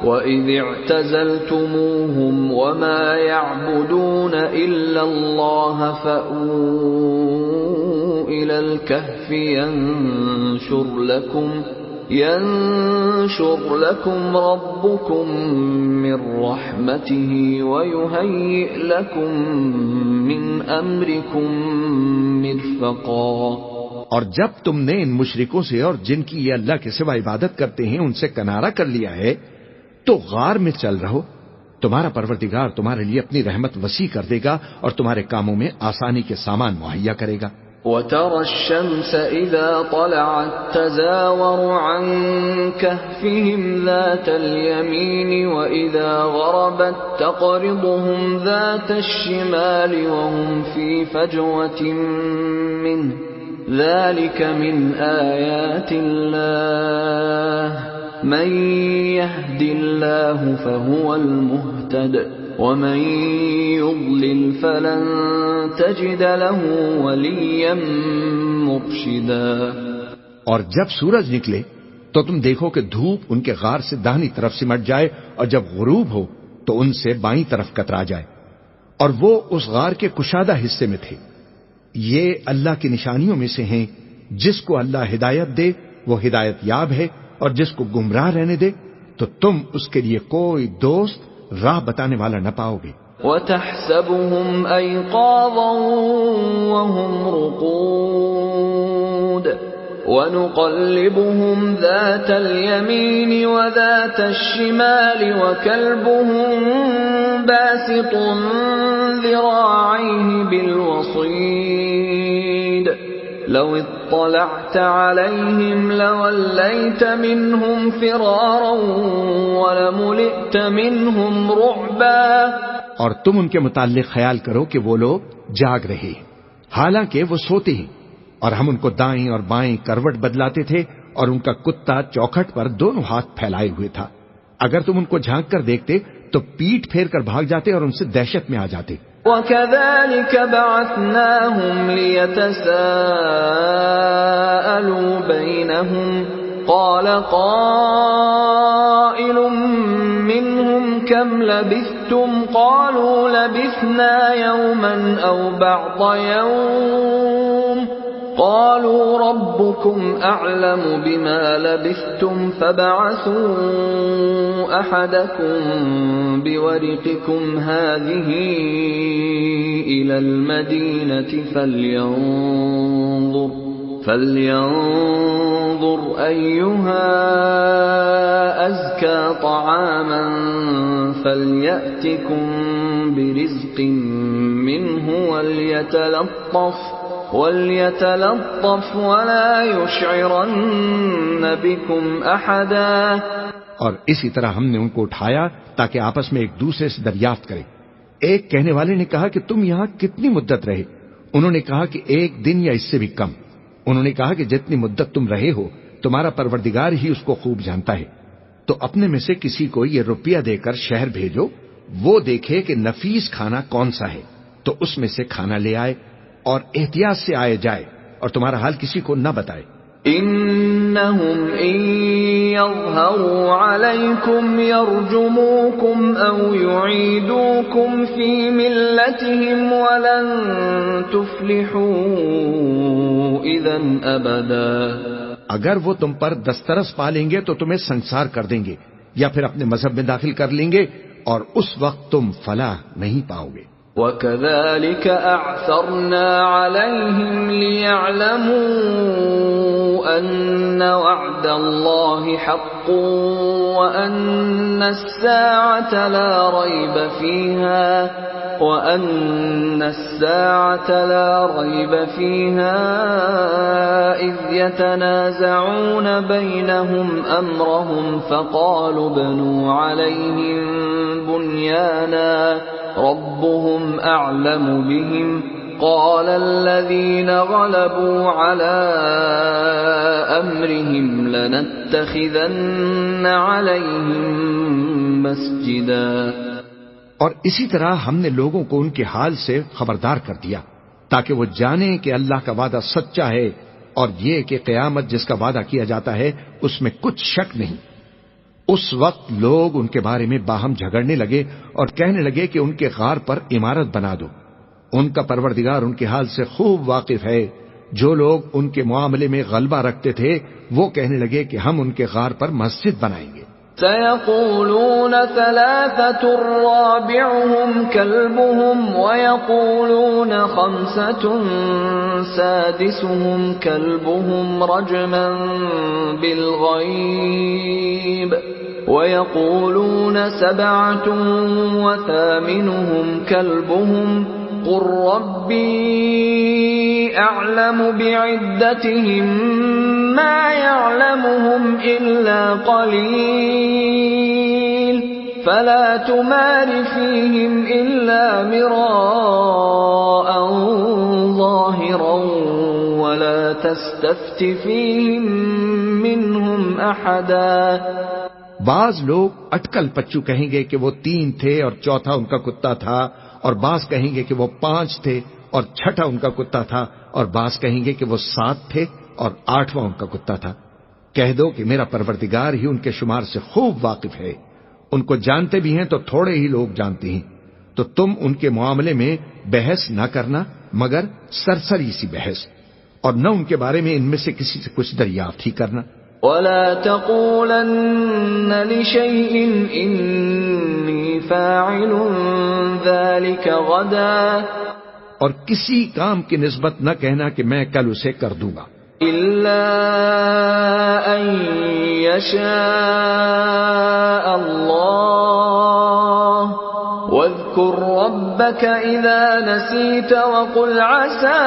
وَإِذِ اعْتَزَلْتُمُوهُمْ وَمَا يَعْبُدُونَ إِلَّا اللَّهَ فَأْوُوا إِلَى الْكَهْفِ يَنشُرْ لَكُمْ رَبُّكُمْ مِنْ رَحْمَتِهِ وَيُهَيِّئْ لَكُمْ مِنْ أَمْرِكُمْ مِرْفَقًا۔ اور جب تم نے ان مشرکوں سے اور جن کی یہ اللہ کے سوا عبادت کرتے ہیں ان سے کنارہ کر لیا ہے تو غار میں چل رہو، تمہارا پروردگار تمہارے لیے اپنی رحمت وسیع کر دے گا اور تمہارے کاموں میں آسانی کے سامان مہیا کرے گا۔ وَتَرَى الشَّمْسَ إِذَا طَلَعَتْ تَزَاوَرُ عَنْ كَهْفِهِمْ ذَاتَ الْيَمِينِ وَإِذَا غَرَبَتْ تَقْرِضُهُمْ ذَاتَ الشِّمَالِ وَهُمْ فِي فَجْوَةٍ مِّنْهُ ذَلِكَ مِنْ آيَاتِ اللَّهِ مَنْ يَهْدِ اللَّهُ فَهُوَ الْمُهْتَدِ وَمَنْ يُضْلِلْ فَلَنْ تَجِدَ لَهُ وَلِيًّا مُرْشِدًا۔ اور جب سورج نکلے تو تم دیکھو کہ دھوپ ان کے غار سے داہنی طرف سمٹ جائے اور جب غروب ہو تو ان سے بائیں طرف کترا جائے، اور وہ اس غار کے کشادہ حصے میں تھے۔ یہ اللہ کی نشانیوں میں سے ہیں، جس کو اللہ ہدایت دے وہ ہدایت یاب ہے، اور جس کو گمراہ رہنے دے تو تم اس کے لیے کوئی دوست راہ بتانے والا نہ پاؤ گے۔ وَتَحْسَبُهُمْ أَيْقَاظًا وَهُمْ رُقُودٌ وَنُقَلِّبُهُمْ ذَاتَ الْيَمِينِ وَذَاتَ الشِّمَالِ وَكَلْبُهُمْ بَاسِطٌ ذِرَاعَيْهِ بِالْوَصِيدِ لَوِ اطَّلَعْتَ عَلَيْهِمْ لَوَلَّيْتَ مِنْهُمْ فِرَارًا وَلَمُلِئْتَ مِنْهُمْ رُعْبًا۔ اور تم ان کے متعلق خیال کرو کہ وہ لوگ جاگ رہے ہیں حالانکہ وہ سوتے ہیں، اور ہم ان کو دائیں اور بائیں کروٹ بدلاتے تھے، اور ان کا کتا چوکھٹ پر دونوں ہاتھ پھیلائے ہوئے تھا۔ اگر تم ان کو جھانک کر دیکھتے تو پیٹ پھیر کر بھاگ جاتے اور ان سے دہشت میں آ جاتے۔ وَكَذَلِكَ بَعَثْنَاهُمْ لِيَتَسَاءَلُوا بَيْنَهُمْ قَالَ قَائِلٌ مِّنْهُمْ كَمْ لَبِثْتُمْ قَالُوا لَبِثْنَا يَوْمًا أَوْ بَعْضَ يَوْمٍ قَالُوا رَبُّكُمْ أَعْلَمُ بِمَا لَبِثْتُمْ فَابْعَثُوا أَحَدَكُمْ بِوَرِقِكُمْ هَٰذِهِ إِلَى الْمَدِينَةِ فَلْيَنظُرْ أَيُّهَا أَزْكَىٰ طَعَامًا فَلْيَأْتِكُم بِرِزْقٍ مِّنْهُ وَلْيَتَلَطَّفْ وَلَا يُشْعِرَنَّ بِكُمْ أَحَدًا۔ اور اسی طرح ہم نے ان کو اٹھایا تاکہ آپس میں ایک دوسرے سے دریافت کریں۔ ایک کہنے والے نے کہا کہ تم یہاں کتنی مدت رہے؟ انہوں نے کہا کہ 1 دن یا اس سے بھی کم۔ انہوں نے کہا کہ جتنی مدت تم رہے ہو تمہارا پروردگار ہی اس کو خوب جانتا ہے، تو اپنے میں سے کسی کو یہ روپیہ دے کر شہر بھیجو، وہ دیکھے کہ نفیس کھانا کون سا ہے تو اس میں سے کھانا لے آئے، اور احتیاط سے آئے جائے اور تمہارا حال کسی کو نہ بتائے۔ إِنَّهُمْ إِن يَظْهَرُوا عَلَيْكُمْ يَرْجُمُوكُمْ أَوْ يُعِيدُوكُمْ فِي مِلَّتِهِمْ وَلَن تُفْلِحُوا إِذًا أَبَدًا۔ اگر وہ تم پر دسترس پالیں گے تو تمہیں سنسار کر دیں گے یا پھر اپنے مذہب میں داخل کر لیں گے، اور اس وقت تم فلاح نہیں پاؤ گے۔ وَكَذَلِكَ أَعْثَرْنَا عَلَيْهِمْ لِيَعْلَمُوا أَنَّ وَعْدَ اللَّهِ حَقٌّ وَأَنَّ السَّاعَةَ لَا رَيْبَ فِيهَا إِذْ يَتَنَازَعُونَ بَيْنَهُمْ أَمْرَهُمْ فَقَالُوا ابْنُوا عَلَيْهِم بُنْيَانًا رَبُّهُمْ أَعْلَمُ بِهِمْ قَالَ الَّذِينَ غَلَبُوا عَلَىٰ أَمْرِهِمْ لَنَتَّخِذَنَّ عَلَيْهِمْ مَسْجِدًا۔ اور اسی طرح ہم نے لوگوں کو ان کے حال سے خبردار کر دیا تاکہ وہ جانیں کہ اللہ کا وعدہ سچا ہے اور یہ کہ قیامت جس کا وعدہ کیا جاتا ہے اس میں کچھ شک نہیں۔ اس وقت لوگ ان کے بارے میں باہم جھگڑنے لگے اور کہنے لگے کہ ان کے غار پر عمارت بنا دو۔ ان کا پروردگار ان کے حال سے خوب واقف ہے۔ جو لوگ ان کے معاملے میں غلبہ رکھتے تھے وہ کہنے لگے کہ ہم ان کے غار پر مسجد بنائیں گے۔ سيقولون ثلاثة رابعهم كلبهم ويقولون خمسة سادسهم كلبهم رجما بالغيب ويقولون سبعة وثامنهم كلبهم قل ربي أعلم بعدتهم ما يعلمهم إلا قليل فلا تمار فيهم إلا مراء ظاهرا ولا تستفت فيهم منهم أحدا۔ بعض لوگ اٹکل پچو کہیں گے کہ وہ 3 تھے اور چوتھا ان کا کتا تھا، اور بعض کہیں گے کہ وہ 5 تھے اور چھٹا ان کا کتا تھا، اور بعض کہیں گے کہ وہ 7 تھے اور 8واں ان کا کتا تھا۔ کہہ دو کہ میرا پروردگار ہی ان کے شمار سے خوب واقف ہے۔ ان کو جانتے بھی ہیں تو تھوڑے ہی لوگ جانتے ہیں، تو تم ان کے معاملے میں بحث نہ کرنا مگر سرسری سی بحث، اور نہ ان کے بارے میں ان میں سے کسی سے کچھ دریافت ہی کرنا۔ وَلَا تَقُولَنَّ لِشَيْءٍ إِنِّي فَاعِلٌ ذَلِكَ غَدًا، اور کسی کام کی نسبت نہ کہنا کہ میں کل اسے کر دوں گا، إِلَّا أَن يَشَاءَ اللَّهُ وَاذْكُر رَّبَّكَ إِذَا نَسِيتَ وَقُلْ عَسَىٰ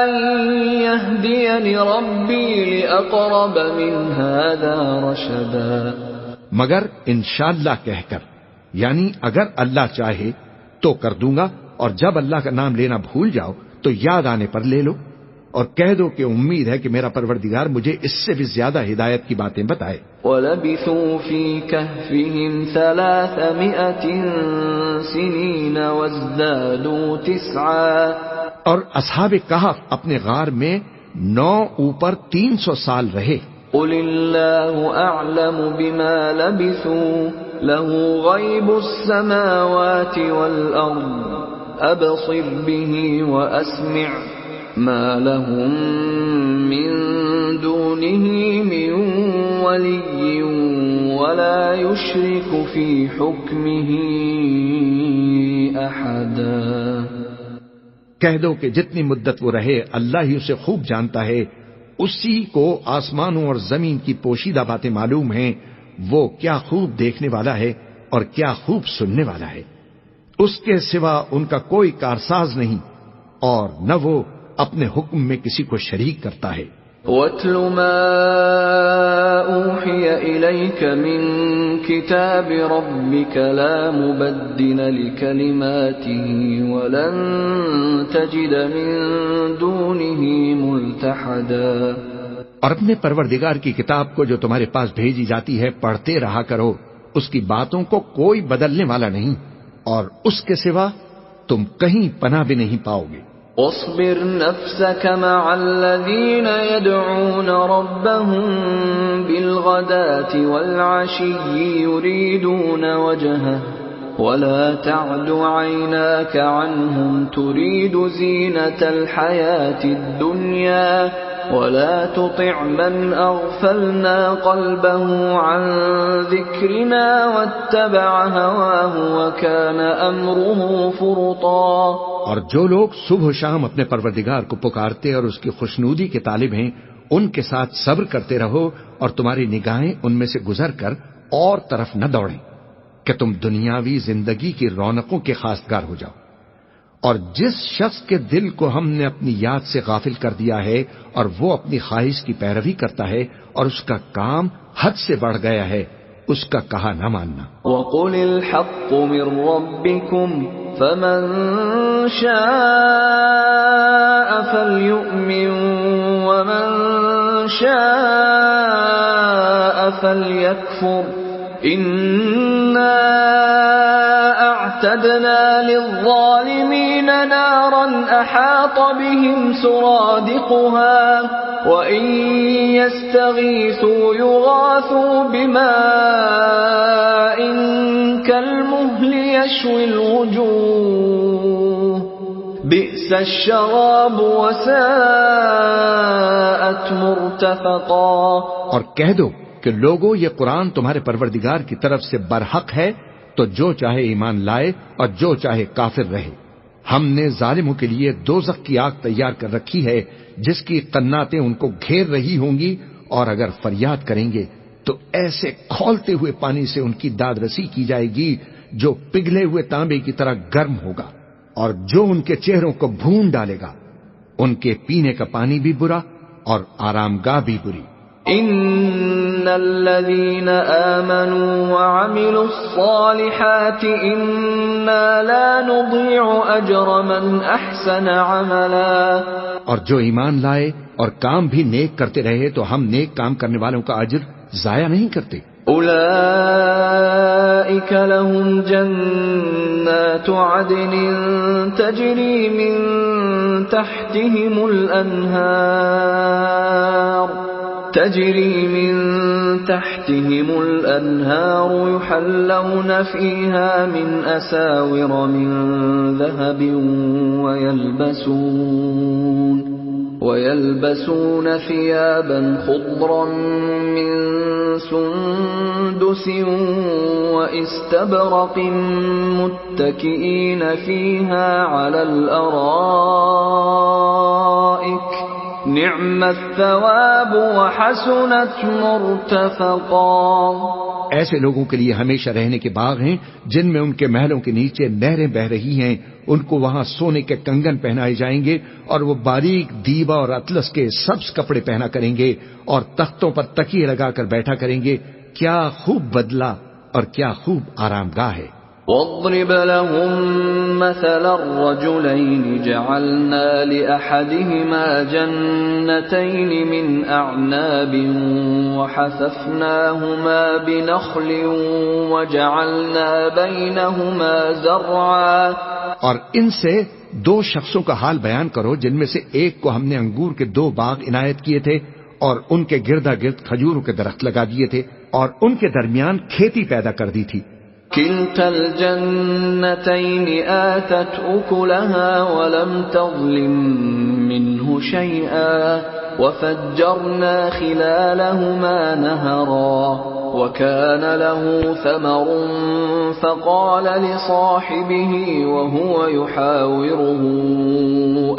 أَن يَهْدِيَنِ رَبِّي لِأَقْرَبَ مِنْ هَٰذَا رَشَدًا۔ مگر انشاءاللہ کہہ کر، یعنی اگر اللہ چاہے تو کر دوں گا، اور جب اللہ کا نام لینا بھول جاؤ تو یاد آنے پر لے لو، اور کہہ دو کہ امید ہے کہ میرا پروردگار مجھے اس سے بھی زیادہ ہدایت کی باتیں بتائے۔ وَلَبِثُوا فِي كَهْفِهِمْ 300 سِنِينَ وَازْدَادُوا 9۔ اور اصحاب کہف اپنے غار میں 9 اوپر 300 سال رہے۔ قُلِ اللَّهُ أَعْلَمُ بِمَا لَبِثُوا لَهُ غَيْبُ السَّمَاوَاتِ وَالْأَرْضِ أَبْصِرْ بِهِ وَأَسْمِعْ مَا لَهُم مِّن دُونِهِ مِن وَلِيٍّ وَلَا يُشْرِكُ فِي حُكْمِهِ أَحَدًا۔ کہہ دو کہ جتنی مدت وہ رہے اللہ ہی اسے خوب جانتا ہے، اسی کو آسمانوں اور زمین کی پوشیدہ باتیں معلوم ہیں، وہ کیا خوب دیکھنے والا ہے اور کیا خوب سننے والا ہے۔ اس کے سوا ان کا کوئی کارساز نہیں، اور نہ وہ اپنے حکم میں کسی کو شریک کرتا ہے۔ وَاتْلُ مَا أُوحِيَ إِلَيْكَ مِن كِتَابِ رَبِّكَ لَا مُبَدِّلَ لِكَلِمَاتِهِ وَلَن تَجِدَ مِن دُونِهِ مُلْتَحَدًا۔ اور اپنے پروردگار کی کتاب کو جو تمہارے پاس بھیجی جاتی ہے پڑھتے رہا کرو، اس کی باتوں کو کوئی بدلنے والا نہیں، اور اس کے سوا تم کہیں پناہ بھی نہیں پاؤ گے۔ واصبر نفسك مع الذين يدعون ربهم بالغداة والعشي يريدون وجهه ولا تعد عيناك عنهم تريد زينة الحياة الدنيا ولا تطع من أغفلنا قلبه عن ذكرنا واتبع هواه وكان أمره فرطا۔ اور جو لوگ صبح و شام اپنے پروردگار کو پکارتے اور اس کی خوشنودی کے طالب ہیں، ان کے ساتھ صبر کرتے رہو، اور تمہاری نگاہیں ان میں سے گزر کر اور طرف نہ دوڑیں کہ تم دنیاوی زندگی کی رونقوں کے خواستگار ہو جاؤ۔ اور جس شخص کے دل کو ہم نے اپنی یاد سے غافل کر دیا ہے اور وہ اپنی خواہش کی پیروی کرتا ہے اور اس کا کام حد سے بڑھ گیا ہے، اس کا کہا نہ ماننا۔ وَقُلِ الْحَقُّ مِن رَّبِّكُمْ فَمَن شَاءَ فَلْيُؤْمِن وَمَن شَاءَ فَلْيَكْفُرْ إِنَّا أَعْتَدْنَا وَأَعْتَدْنَا لِلظَّالِمِينَ نَارًا أَحَاطَ بِهِمْ سُرَادِقُهَا وَإِن يَسْتَغِيثُوا يُغَاثُوا بِمَاءٍ كَالْمُهْلِ يَشْوِي الْوُجُوهَ بِئْسَ الشَّرَابُ وَسَاءَتْ مُرْتَفَقًا۔ اور کہہ دو کہ لوگو یہ قرآن تمہارے پروردگار کی طرف سے برحق ہے، تو جو چاہے ایمان لائے اور جو چاہے کافر رہے۔ ہم نے ظالموں کے لیے دوزخ کی آگ تیار کر رکھی ہے جس کی قناتیں ان کو گھیر رہی ہوں گی، اور اگر فریاد کریں گے تو ایسے کھولتے ہوئے پانی سے ان کی داد رسی کی جائے گی جو پگھلے ہوئے تانبے کی طرح گرم ہوگا، اور جو ان کے چہروں کو بھون ڈالے گا۔ ان کے پینے کا پانی بھی برا اور آرام گاہ بھی بری۔ ان الذين آمنوا وعملوا الصالحات انا لا نضيع اجر من احسن عملا۔ اور جو ایمان لائے اور کام بھی نیک کرتے رہے تو ہم نیک کام کرنے والوں کا اجر ضائع نہیں کرتے۔ اولئک لهم جنات عدن تجری من تحتهم الأنهار يحلون فيها من أساور من ذهب ويلبسون ثيابا خضرا من سندس واستبرق متكئين فيها على الأرائك نعم الثواب وحسنت مرتفقا۔ ایسے لوگوں کے لیے ہمیشہ رہنے کے باغ ہیں جن میں ان کے محلوں کے نیچے نہریں بہ رہی ہیں، ان کو وہاں سونے کے کنگن پہنائے جائیں گے اور وہ باریک دیبا اور اطلس کے سبز کپڑے پہنا کریں گے اور تختوں پر تکیے لگا کر بیٹھا کریں گے۔ کیا خوب بدلہ اور کیا خوب آرام گاہ ہے۔ واضرب لهم مثل الرجلين جعلنا لأحدهما جنتين من أعناب وحففناهما بنخل وجعلنا بينهما زرعا۔ اور ان سے دو شخصوں کا حال بیان کرو جن میں سے ایک کو ہم نے انگور کے 2 باغ عنایت کیے تھے اور ان کے گردا گرد کھجوروں کے درخت لگا دیے تھے اور ان کے درمیان کھیتی پیدا کر دی تھی۔ كلتا الجنتين آتت أكلها ولم تظلم منه شيئا وفجرنا خلالهما نهرا وكان له ثمر فقال لصاحبه وهو يحاوره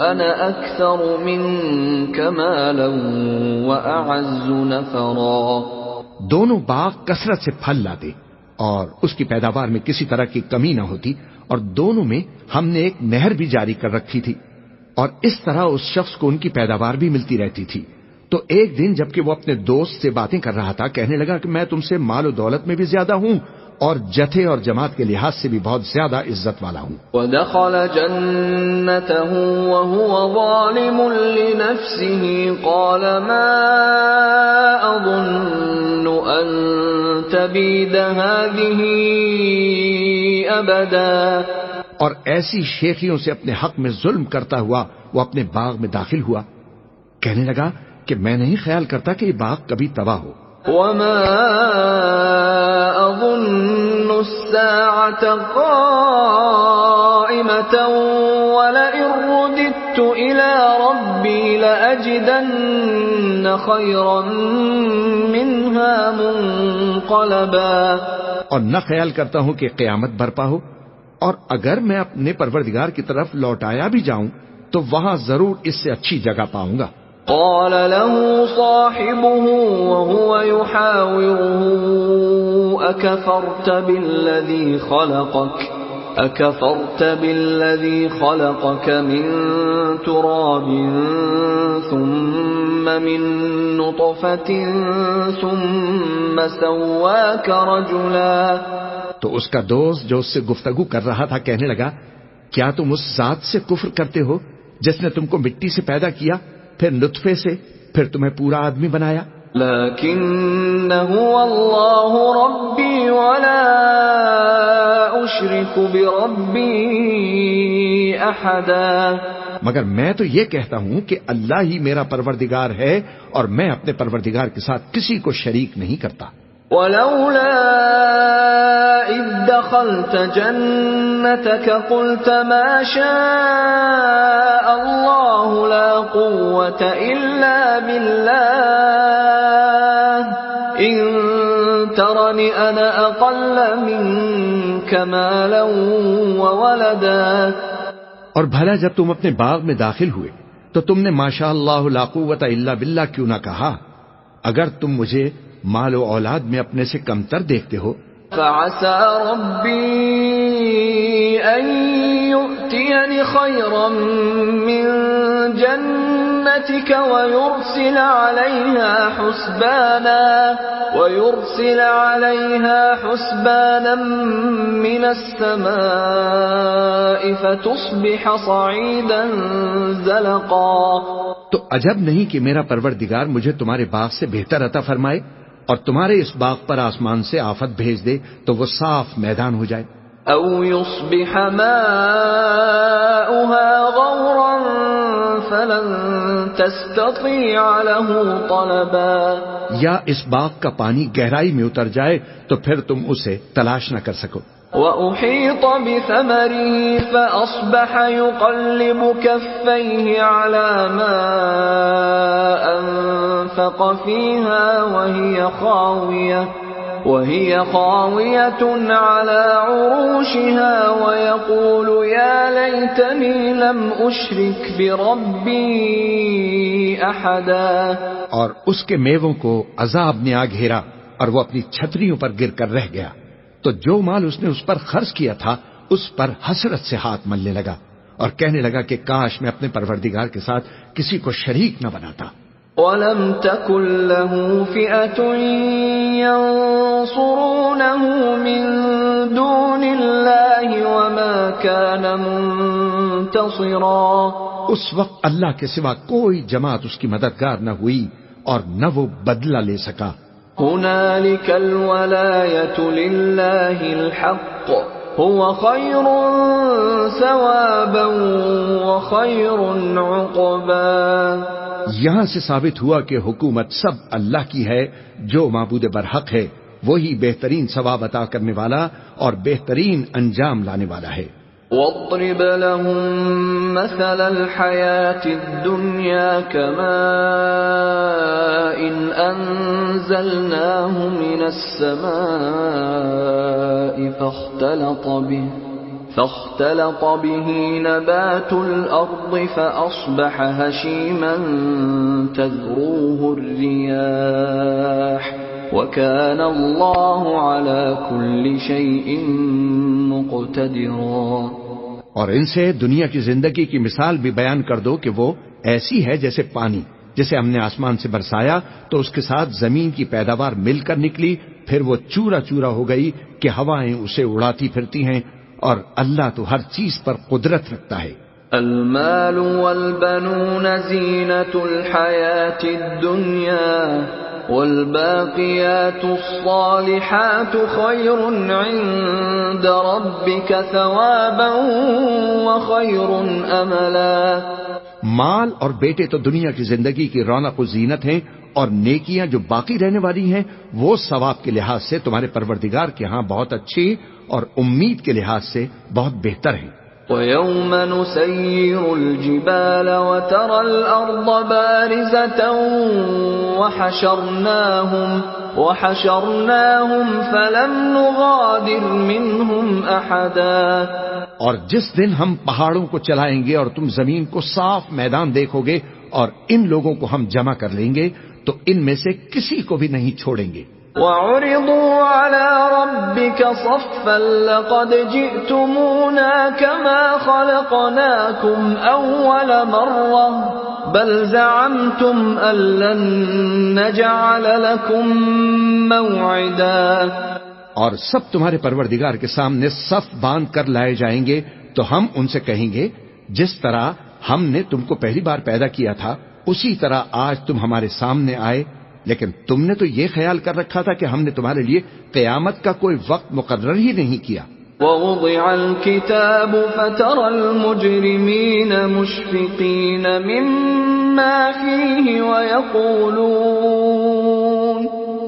أنا أكثر منك مالا وأعز نفرا۔ دونوں باغ کثرت سے پھل لاتے اور اس کی پیداوار میں کسی طرح کی کمی نہ ہوتی، اور دونوں میں ہم نے ایک نہر بھی جاری کر رکھی تھی، اور اس طرح اس شخص کو ان کی پیداوار بھی ملتی رہتی تھی۔ تو ایک دن جبکہ وہ اپنے دوست سے باتیں کر رہا تھا، کہنے لگا کہ میں تم سے مال و دولت میں بھی زیادہ ہوں اور جتھے اور جماعت کے لحاظ سے بھی بہت زیادہ عزت والا ہوں۔ وَدَخَلَ جَنَّتَهُ وَهُوَ ظَالِمٌ لِنَفْسِهِ قَالَ مَا أَظُنُّ أَن تَبِيدَ هَٰذِهِ أَبَدًا۔ اور ایسی شیخیوں سے اپنے حق میں ظلم کرتا ہوا وہ اپنے باغ میں داخل ہوا، کہنے لگا کہ میں نہیں خیال کرتا کہ یہ باغ کبھی تباہ ہو۔ وَمَا أَظُنُّ السَّاعَةَ قَائِمَةً وَلَئِن رُّدِدتُّ إِلَىٰ رَبِّي لَأَجِدَنَّ خَيْرًا مِّنْهَا مُنقَلَبًا۔ اور نہ خیال کرتا ہوں کہ قیامت برپا ہو، اور اگر میں اپنے پروردگار کی طرف لوٹایا بھی جاؤں تو وہاں ضرور اس سے اچھی جگہ پاؤں گا۔ قال له صاحبه وهو يحاوره أكفرت بالذي خلقك من تراب ثم من نطفة ثم سواك رجلا۔ تو اس کا دوست جو اس سے گفتگو کر رہا تھا کہنے لگا، کیا تم اس ذات سے کفر کرتے ہو جس نے تم کو مٹی سے پیدا کیا، پھر نطفے سے، پھر تمہیں پورا آدمی بنایا؟ لَكِنَّ هُوَ اللَّهُ رَبِّي وَلَا أشرك بربي أحدا. مگر میں تو یہ کہتا ہوں کہ اللہ ہی میرا پروردگار ہے اور میں اپنے پروردگار کے ساتھ کسی کو شریک نہیں کرتا. ولولا إذ دخلت جنتك قلت ما شاء الله لا قوة إلا بالله إن ترني أنا أقل منك مالا وولدا. اور بھلا جب تم اپنے باغ میں داخل ہوئے تو تم نے ماشاء اللہ لا قوت الا باللہ کیوں نہ کہا؟ اگر تم مجھے مال و اولاد میں اپنے سے کمتر دیکھتے ہو. فعسى ربي أن يؤتيني خيرا من جنتك ويرسل عليها حسبانا من السماء فتصبح صعيدا زلقا. تو عجب نہیں کہ میرا پروردگار مجھے تمہارے باغ سے بہتر عطا فرمائے اور تمہارے اس باغ پر آسمان سے آفت بھیج دے تو وہ صاف میدان ہو جائے. او يصبح ماؤها غورا فلن تستطيع له طلبا. یا اس باغ کا پانی گہرائی میں اتر جائے تو پھر تم اسے تلاش نہ کر سکو. وَأُحِيطَ بِثَمَرِهِ فَأَصْبَحَ يُقَلِّبُ كَفَّيْهِ عَلَى مَا أَنفَقَ فِيهَا وَهِيَ خَاوِيَةٌ عَلَى عُرُوشِهَا وَيَقُولُ يَا لَيْتَنِي لَمْ أُشْرِكْ بِرَبِّي أَحَدًا. اور اس کے میووں کو عذاب نے آ گھیرا اور وہ اپنی چھتریوں پر گر کر رہ گیا. تو جو مال اس نے اس پر خرچ کیا تھا اس پر حسرت سے ہاتھ ملنے لگا اور کہنے لگا کہ کاش میں اپنے پروردگار کے ساتھ کسی کو شریک نہ بناتا. وَلَمْ تَكُنْ لَهُ فِئَةٌ يَنصُرُونَهُ مِنْ دُونِ اللَّهِ وَمَا كَانَ مُنْتَصِرًا. اس وقت اللہ کے سوا کوئی جماعت اس کی مددگار نہ ہوئی اور نہ وہ بدلہ لے سکا. هنالك الولاية لله الحق هو خير ثوابا وخير عقبا. یہاں سے ثابت ہوا کہ حکومت سب اللہ کی ہے جو معبود برحق ہے وہی بہترین ثواب عطا کرنے والا اور بہترین انجام لانے والا ہے. واضرب لهم مثل الحياة الدنيا كماء أنزلناه من السماء فاختلط به نبات الأرض فأصبح هشيما تذروه الرياح وكان الله على كل شيء مقتدرا. اور ان سے دنیا کی زندگی کی مثال بھی بیان کر دو کہ وہ ایسی ہے جیسے پانی جسے ہم نے آسمان سے برسایا تو اس کے ساتھ زمین کی پیداوار مل کر نکلی پھر وہ چورا چورا ہو گئی کہ ہوائیں اسے اڑاتی پھرتی ہیں اور اللہ تو ہر چیز پر قدرت رکھتا ہے. المال والبنون زینة الحیاة الدنیا والباقیات الصالحات خیر عند ربک ثوابا وخیر املا. مال اور بیٹے تو دنیا کی زندگی کی رونق و زینت ہیں اور نیکیاں جو باقی رہنے والی ہیں وہ ثواب کے لحاظ سے تمہارے پروردگار کے ہاں بہت اچھی اور امید کے لحاظ سے بہت بہتر ہیں. وَيَوْمَ نُسَيِّرُ الْجِبَالَ وَتَرَى الْأَرْضَ بَارِزَةً وَحَشَرْنَاهُمْ فَلَمْ نُغَادِرْ مِنْهُمْ أَحَدًا. اور جس دن ہم پہاڑوں کو چلائیں گے اور تم زمین کو صاف میدان دیکھو گے اور ان لوگوں کو ہم جمع کر لیں گے تو ان میں سے کسی کو بھی نہیں چھوڑیں گے. وَعُرِضُوا عَلَى رَبِّكَ صَفًّا لَقَدْ جِئْتُمُونَا كَمَا خَلَقْنَاكُمْ أَوَّلَ مَرَّةٍ بَلْ زَعَمْتُمْ أَن لَّن نَّجْعَلَ لَكُم مَّوْعِدًا. اور سب تمہارے پروردگار کے سامنے صف باندھ کر لائے جائیں گے تو ہم ان سے کہیں گے جس طرح ہم نے تم کو پہلی بار پیدا کیا تھا اسی طرح آج تم ہمارے سامنے آئے لیکن تم نے تو یہ خیال کر رکھا تھا کہ ہم نے تمہارے لیے قیامت کا کوئی وقت مقرر ہی نہیں کیا. ووضع الكتاب فترى المجرمين مشفقين مما فيه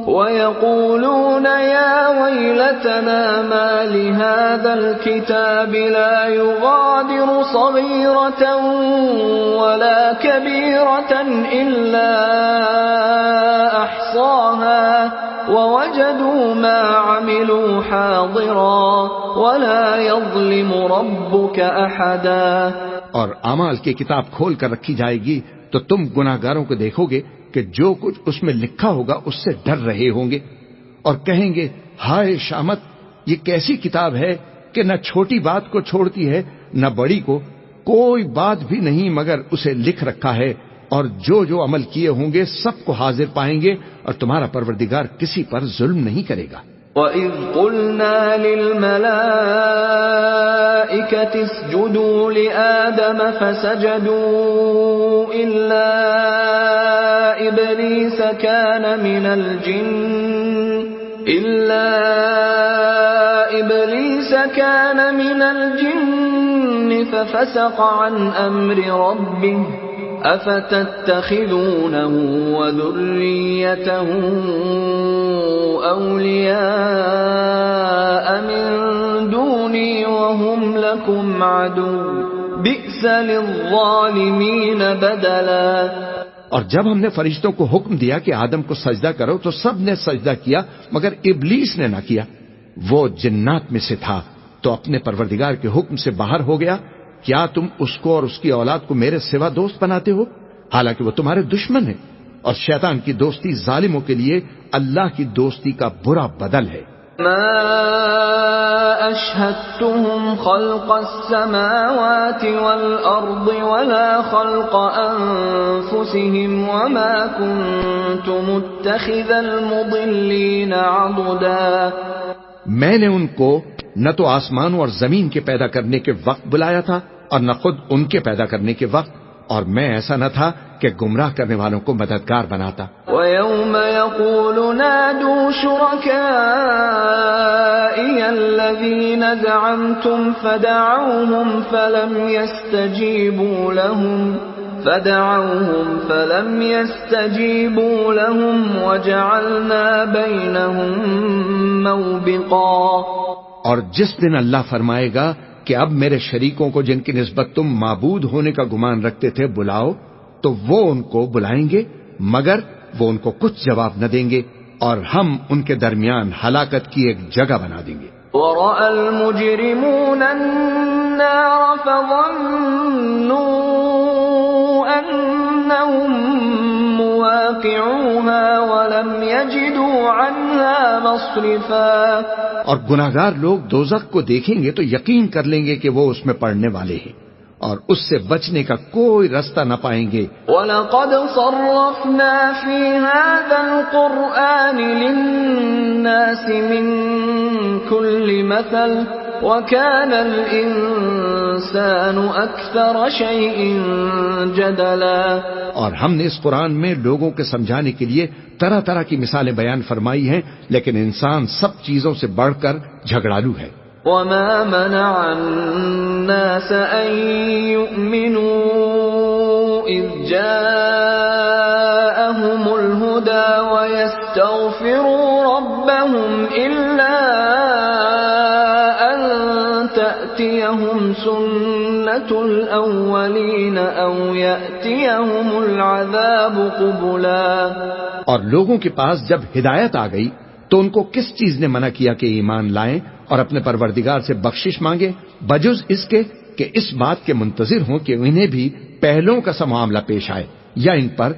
ويقولون يا ويلتنا ما لهذا الكتاب لا يغادر صغيرة ولا كبيرة إلا أحصاها ووجدوا ما عملوا حاضرا ولا يظلم ربك أحدا. اور اعمال کی کتاب کھول کر رکھی جائے گی تو تم گناہگاروں کو دیکھو گے کہ جو کچھ اس میں لکھا ہوگا اس سے ڈر رہے ہوں گے اور کہیں گے ہائے شامت، یہ کیسی کتاب ہے کہ نہ چھوٹی بات کو چھوڑتی ہے نہ بڑی کو، کوئی بات بھی نہیں مگر اسے لکھ رکھا ہے، اور جو جو عمل کیے ہوں گے سب کو حاضر پائیں گے، اور تمہارا پروردگار کسی پر ظلم نہیں کرے گا. وَإِذْ قُلْنَا لِلْمَلَائِكَةِ اسْجُدُوا لِآدَمَ فَسَجَدُوا إِلَّا إِبْلِيسَ كَانَ مِنَ الْجِنِّ فَفَسَقَ عَنْ أَمْرِ رَبِّهِ أَفَتَتَّخِذُونَهُ وَذُرِّيَّتَهُ أَوْلِيَاءَ مِن دُونِي وَهُمْ لَكُمْ عَدُوٌّ بِئْسَ لِلظَّالِمِينَ بَدَلًا. اور جب ہم نے فرشتوں کو حکم دیا کہ آدم کو سجدہ کرو تو سب نے سجدہ کیا مگر ابلیس نے نہ کیا. وہ جنات میں سے تھا تو اپنے پروردگار کے حکم سے باہر ہو گیا. کیا تم اس کو اور اس کی اولاد کو میرے سوا دوست بناتے ہو حالانکہ وہ تمہارے دشمن ہیں، اور شیطان کی دوستی ظالموں کے لیے اللہ کی دوستی کا برا بدل ہے. ما أشهدتهم خلق السماوات والأرض ولا خلق أنفسهم وما كنت متخذ المضلين عضدا. میں نے ان کو نہ تو آسمانوں اور زمین کے پیدا کرنے کے وقت بلایا تھا اور نہ خود ان کے پیدا کرنے کے وقت، اور میں ایسا نہ تھا کہ گمراہ کرنے والوں کو مددگار بناتا. وَيَوْمَ يَقُولُ نَادُوا شُرَكَائِيَ الَّذِينَ زَعَمْتُمْ فَدَعَوْهُمْ فَلَمْ يَسْتَجِيبُوا لَهُمْ وَجَعَلْنَا بَيْنَهُمْ مَوْبِقًا. اور جس دن اللہ فرمائے گا کہ اب میرے شریکوں کو جن کی نسبت تم معبود ہونے کا گمان رکھتے تھے بلاؤ، تو وہ ان کو بلائیں گے مگر وہ ان کو کچھ جواب نہ دیں گے، اور ہم ان کے درمیان ہلاکت کی ایک جگہ بنا دیں گے. وَرَأَى الْمُجْرِمُونَ النَّارَ فَظَنُّوا أَنَّهُمْ مُوَاقِعُوهَا وَلَمْ يَجِدُوا عَنْهَا مَصْرِفًا. اور گناہگار لوگ دوزخ کو دیکھیں گے تو یقین کر لیں گے کہ وہ اس میں پڑنے والے ہیں اور اس سے بچنے کا کوئی رستہ نہ پائیں گے. وَلَقَدْ صَرَّفْنَا فِي هَذَا الْقُرْآنِ لِلنَّاسِ مِنْ كُلِّ مَثَلٍ وَكَانَ الْإِنسَانُ أَكْثَرَ شَيْءٍ جَدَلًا. اور ہم نے اس قرآن میں لوگوں کے سمجھانے کے لیے طرح طرح کی مثالیں بیان فرمائی ہیں، لیکن انسان سب چیزوں سے بڑھ کر جھگڑالو ہے. وَمَا مَنَعَ النَّاسَ أَن يُؤْمِنُوا إِذْ جَاءَهُمُ الْهُدَى وَيَسْتَغْفِرُوا رَبَّهُمْ إِلَّا أَن تَأْتِيَهُمْ سُنَّةُ الْأَوَّلِينَ أَوْ يَأْتِيَهُمُ الْعَذَابُ قُبُلًا. اور لوگوں کے پاس جب ہدایت آ گئی تو ان کو کس چیز نے منع کیا کہ ایمان لائیں اور اپنے پروردگار سے بخشش مانگے بجز اس کے کہ اس بات کے منتظر ہوں کہ انہیں بھی پہلوں کا سا معاملہ پیش آئے یا ان پر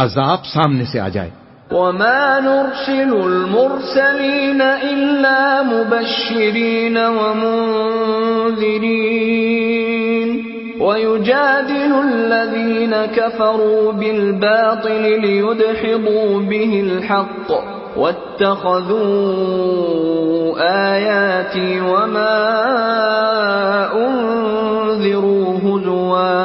عذاب سامنے سے آ جائے. وَمَا نُرْسِلُ الْمُرْسَلِينَ إِلَّا مُبَشِّرِينَ وَمُنذِرِينَ وَيُجَادِلُ الَّذِينَ كَفَرُوا بِالْبَاطِلِ لِيُدْحِضُوا بِهِ الْحَقَّ وَاتَّخَذُوا آيَاتِي وَمَا أُنذِرُوا هُزُوًا.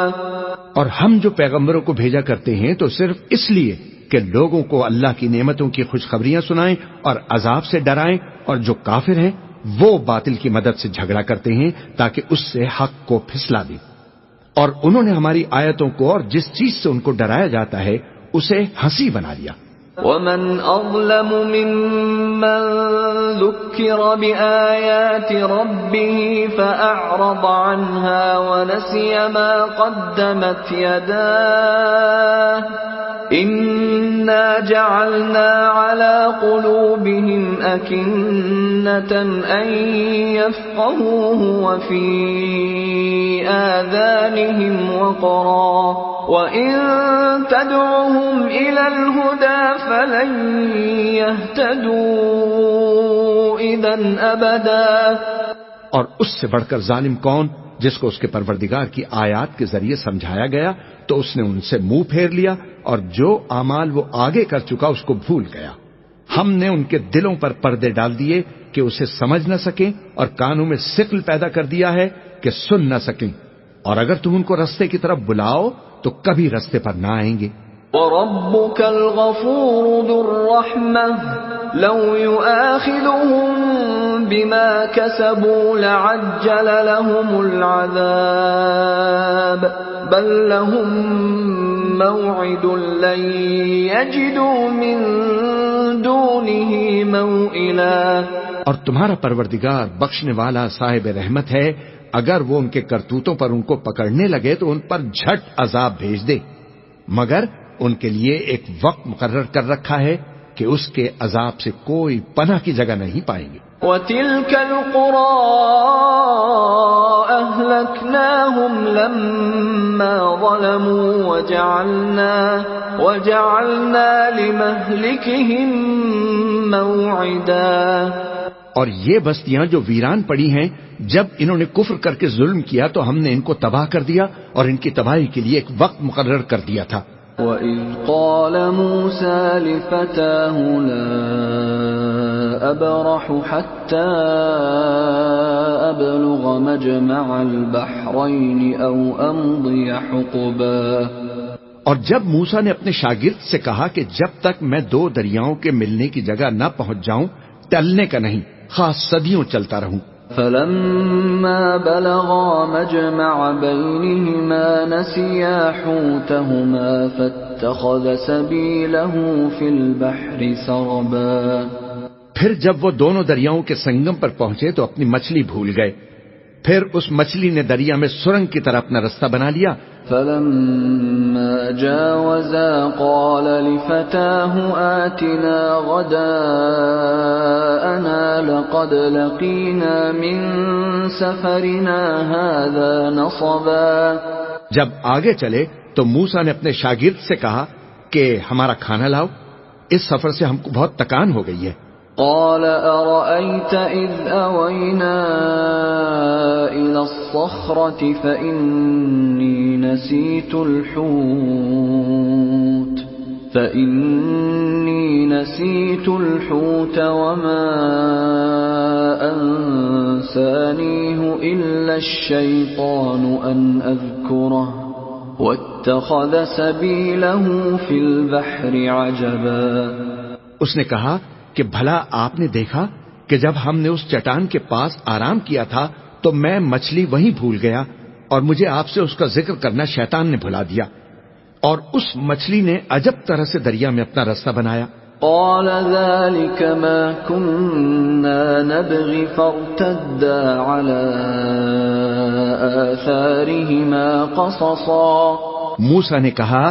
اور ہم جو پیغمبروں کو بھیجا کرتے ہیں تو صرف اس لیے کہ لوگوں کو اللہ کی نعمتوں کی خوشخبریاں سنائیں اور عذاب سے ڈرائیں، اور جو کافر ہیں وہ باطل کی مدد سے جھگڑا کرتے ہیں تاکہ اس سے حق کو پھسلا دیں، اور انہوں نے ہماری آیتوں کو اور جس چیز سے ان کو ڈرایا جاتا ہے اسے ہنسی بنا لیا۔ ومن أظلم ممن ذكر بآيات ربه فأعرض عنها ونسي ما قدمت يداه إنا جعلنا على قلوبهم أكنة أن يفقهوه وفي آذانهم وقرا وإن تدعوهم إلى الهدى فلن يهتدوا إذا أبدا۔ اور اس سے بڑھ کر ظالم کون جس کو اس کے پروردگار کی آیات کے ذریعے سمجھایا گیا تو اس نے ان سے منہ پھیر لیا، اور جو اعمال وہ آگے کر چکا اس کو بھول گیا۔ ہم نے ان کے دلوں پر پردے ڈال دیے کہ اسے سمجھ نہ سکیں، اور کانوں میں ثقل پیدا کر دیا ہے کہ سن نہ سکیں، اور اگر تم ان کو رستے کی طرف بلاؤ تو کبھی رستے پر نہ آئیں گے۔ وَرَبُّكَ الْغَفُورُ ذُو الرَّحْمَةِ لَوْ يُؤَاخِذُهُم بِمَا كَسَبُوا لَعَجَّلَ لَهُمُ الْعَذَابَ بَل لَّهُم مَّوْعِدٌ لَّن يَجِدُوا مِن دُونِهِ مَوْئِلًا۔ اور تمہارا پروردگار بخشنے والا صاحب رحمت ہے، اگر وہ ان کے کرتوتوں پر ان کو پکڑنے لگے تو ان پر جھٹ عذاب بھیج دے، مگر ان کے لیے ایک وقت مقرر کر رکھا ہے کہ اس کے عذاب سے کوئی پناہ کی جگہ نہیں پائیں گے۔ وَتِلْكَ الْقُرَىٰ أَهْلَكْنَاهُمْ لَمَّا ظَلَمُوا وَجَعَلْنَا لِمَهْلِكِهِم مَّوْعِدًا۔ اور یہ بستیاں جو ویران پڑی ہیں، جب انہوں نے کفر کر کے ظلم کیا تو ہم نے ان کو تباہ کر دیا اور ان کی تباہی کے لیے ایک وقت مقرر کر دیا تھا۔ وَإِذْ قَالَ مُوسَىٰ لِفَتَاهُ لَا أَبْرَحُ حَتَّىٰ أَبْلُغَ مَجْمَعَ الْبَحْرَيْنِ أَوْ أَمْضِيَ حُقُبًا۔ اور جب موسیٰ نے اپنے شاگرد سے کہا کہ جب تک میں دو دریاؤں کے ملنے کی جگہ نہ پہنچ جاؤں ٹلنے کا نہیں، خاص صدیوں چلتا رہوں۔ فَلَمَّا بَلَغَا مَجْمَعَ بَيْنِهِمَا نَسِيَا حُوتَهُمَا فَاتَّخَذَ سَبِيلَهُ فِي الْبَحْرِ سَرَبًا۔ پھر جب وہ دونوں دریاؤں کے سنگم پر پہنچے تو اپنی مچھلی بھول گئے، پھر اس مچھلی نے دریا میں سرنگ کی طرح اپنا رستہ بنا لیا۔ فَلَمَّا جَاوَزَا قَالَ لِفَتَاهُ آتِنَا غَدَاءَنَا لَقَدْ لَقِينَا مِن سَفَرِنَا هَٰذَا نَصَبًا۔ جب آگے چلے تو موسیٰ نے اپنے شاگرد سے کہا کہ ہمارا کھانا لاؤ، اس سفر سے ہم کو بہت تکان ہو گئی ہے۔ قال أرأيت إذ أوينا إلى الصخرة فإني نسيت الحوت وما أنسانيه إلا الشيطان أن أذكره واتخذ سبيله في البحر عجبا۔ اس نے کہا کہ بھلا آپ نے دیکھا کہ جب ہم نے اس چٹان کے پاس آرام کیا تھا تو میں مچھلی وہیں بھول گیا، اور مجھے آپ سے اس کا ذکر کرنا شیطان نے بھلا دیا، اور اس مچھلی نے عجب طرح سے دریا میں اپنا رستہ بنایا۔ قال ذلك ما كنا نبغي فارتدا على آثارهما قصصا۔ موسیٰ نے کہا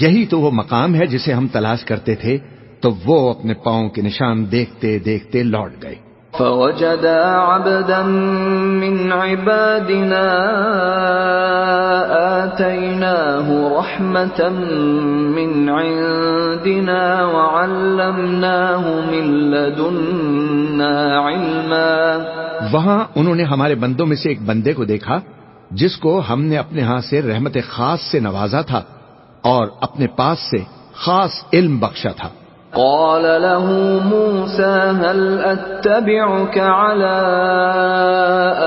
یہی تو وہ مقام ہے جسے ہم تلاش کرتے تھے، تو وہ اپنے پاؤں کے نشان دیکھتے دیکھتے لوٹ گئے۔ فوجدا عبدا من عبادنا آتيناه رحمة من عندنا وعلمناه من لدنا علما۔ وہاں انہوں نے ہمارے بندوں میں سے ایک بندے کو دیکھا جس کو ہم نے اپنے ہاں سے رحمت خاص سے نوازا تھا اور اپنے پاس سے خاص علم بخشا تھا۔ قال له موسى هل أتبعك على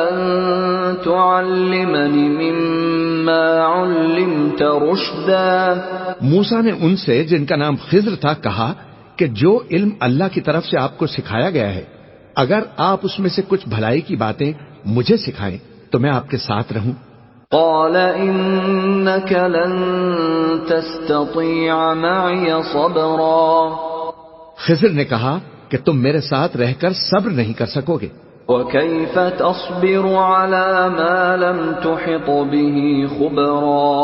أن تعلمني مما علمت رشدا۔ موسیٰ نے ان سے جن کا نام خضر تھا کہا کہ جو علم اللہ کی طرف سے آپ کو سکھایا گیا ہے اگر آپ اس میں سے کچھ بھلائی کی باتیں مجھے سکھائیں تو میں آپ کے ساتھ رہوں۔ قال إنك لن تستطيع معي صبرا خضر نے کہا کہ تم میرے ساتھ رہ کر صبر نہیں کر سکو گے، وكيف تصبر على ما لم تحط به خبرا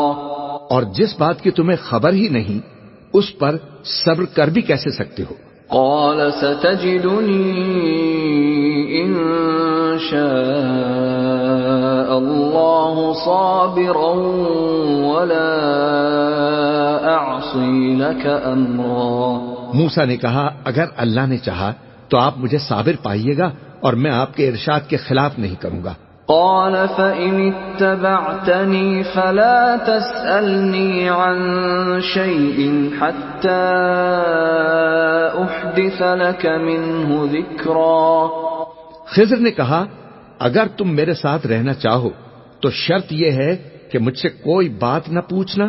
اور جس بات کی تمہیں خبر ہی نہیں اس پر صبر کر بھی کیسے سکتے ہو؟ قال ستجدني إن شاء الله صابرا ولا أعصي لك أمرا موسیٰ نے کہا اگر اللہ نے چاہا تو آپ مجھے صابر پائیے گا اور میں آپ کے ارشاد کے خلاف نہیں کروں گا۔ قال فإن اتبعتني فلا تسألني عن شيء حتى أحدث لك منه ذكرا خضر نے کہا اگر تم میرے ساتھ رہنا چاہو تو شرط یہ ہے کہ مجھ سے کوئی بات نہ پوچھنا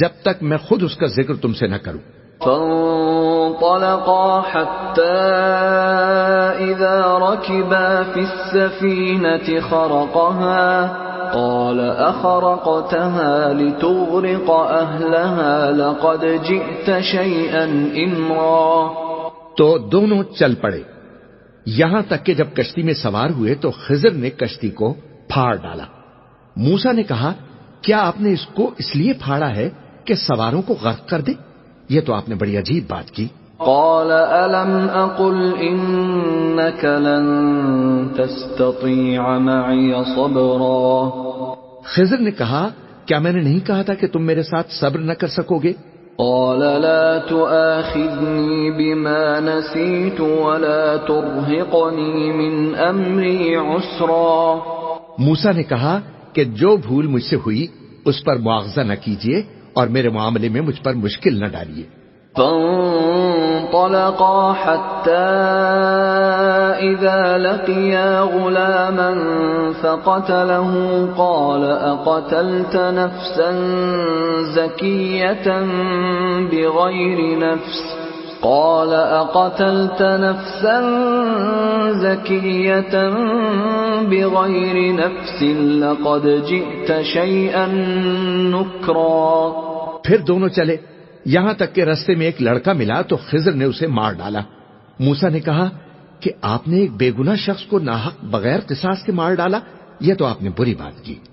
جب تک میں خود اس کا ذکر تم سے نہ کروں۔ فانطلقا حتى إذا ركبا في السفينة خرقها قال أخرقتها لتغرق أهلها لقد جئت شيئا إمرا تو دونوں چل پڑے یہاں تک کہ جب کشتی میں سوار ہوئے تو خضر نے کشتی کو پھاڑ ڈالا۔ موسیٰ نے کہا کیا آپ نے اس کو اس لیے پھاڑا ہے کہ سواروں کو غرق کر دے؟ یہ تو آپ نے بڑی عجیب بات کی۔ قال ألم أقل إنك لن تستطيع معي صبرا خضر نے کہا کیا میں نے نہیں کہا تھا کہ تم میرے ساتھ صبر نہ کر سکو گے؟ قال لا تؤاخذني بما نسيت ولا ترهقني من أمري عسرا موسیٰ نے کہا کہ جو بھول مجھ سے ہوئی اس پر مواخذہ نہ کیجیے اور میرے معاملے میں مجھ پر مشکل نہ ڈالیے۔ فانطلقا حتى إذا لقيا غلاما فقتله قال أقتلت نفسا زكية بغير نفس قال أقتلت نفسا زكية بغير نفس لقد جئت شيئا نكرا پھر دونوں چلے یہاں تک کہ رستے میں ایک لڑکا ملا تو خضر نے اسے مار ڈالا۔ موسیٰ نے کہا کہ آپ نے ایک بے گناہ شخص کو ناحق بغیر قصاص کے مار ڈالا، یہ تو آپ نے بری بات کی۔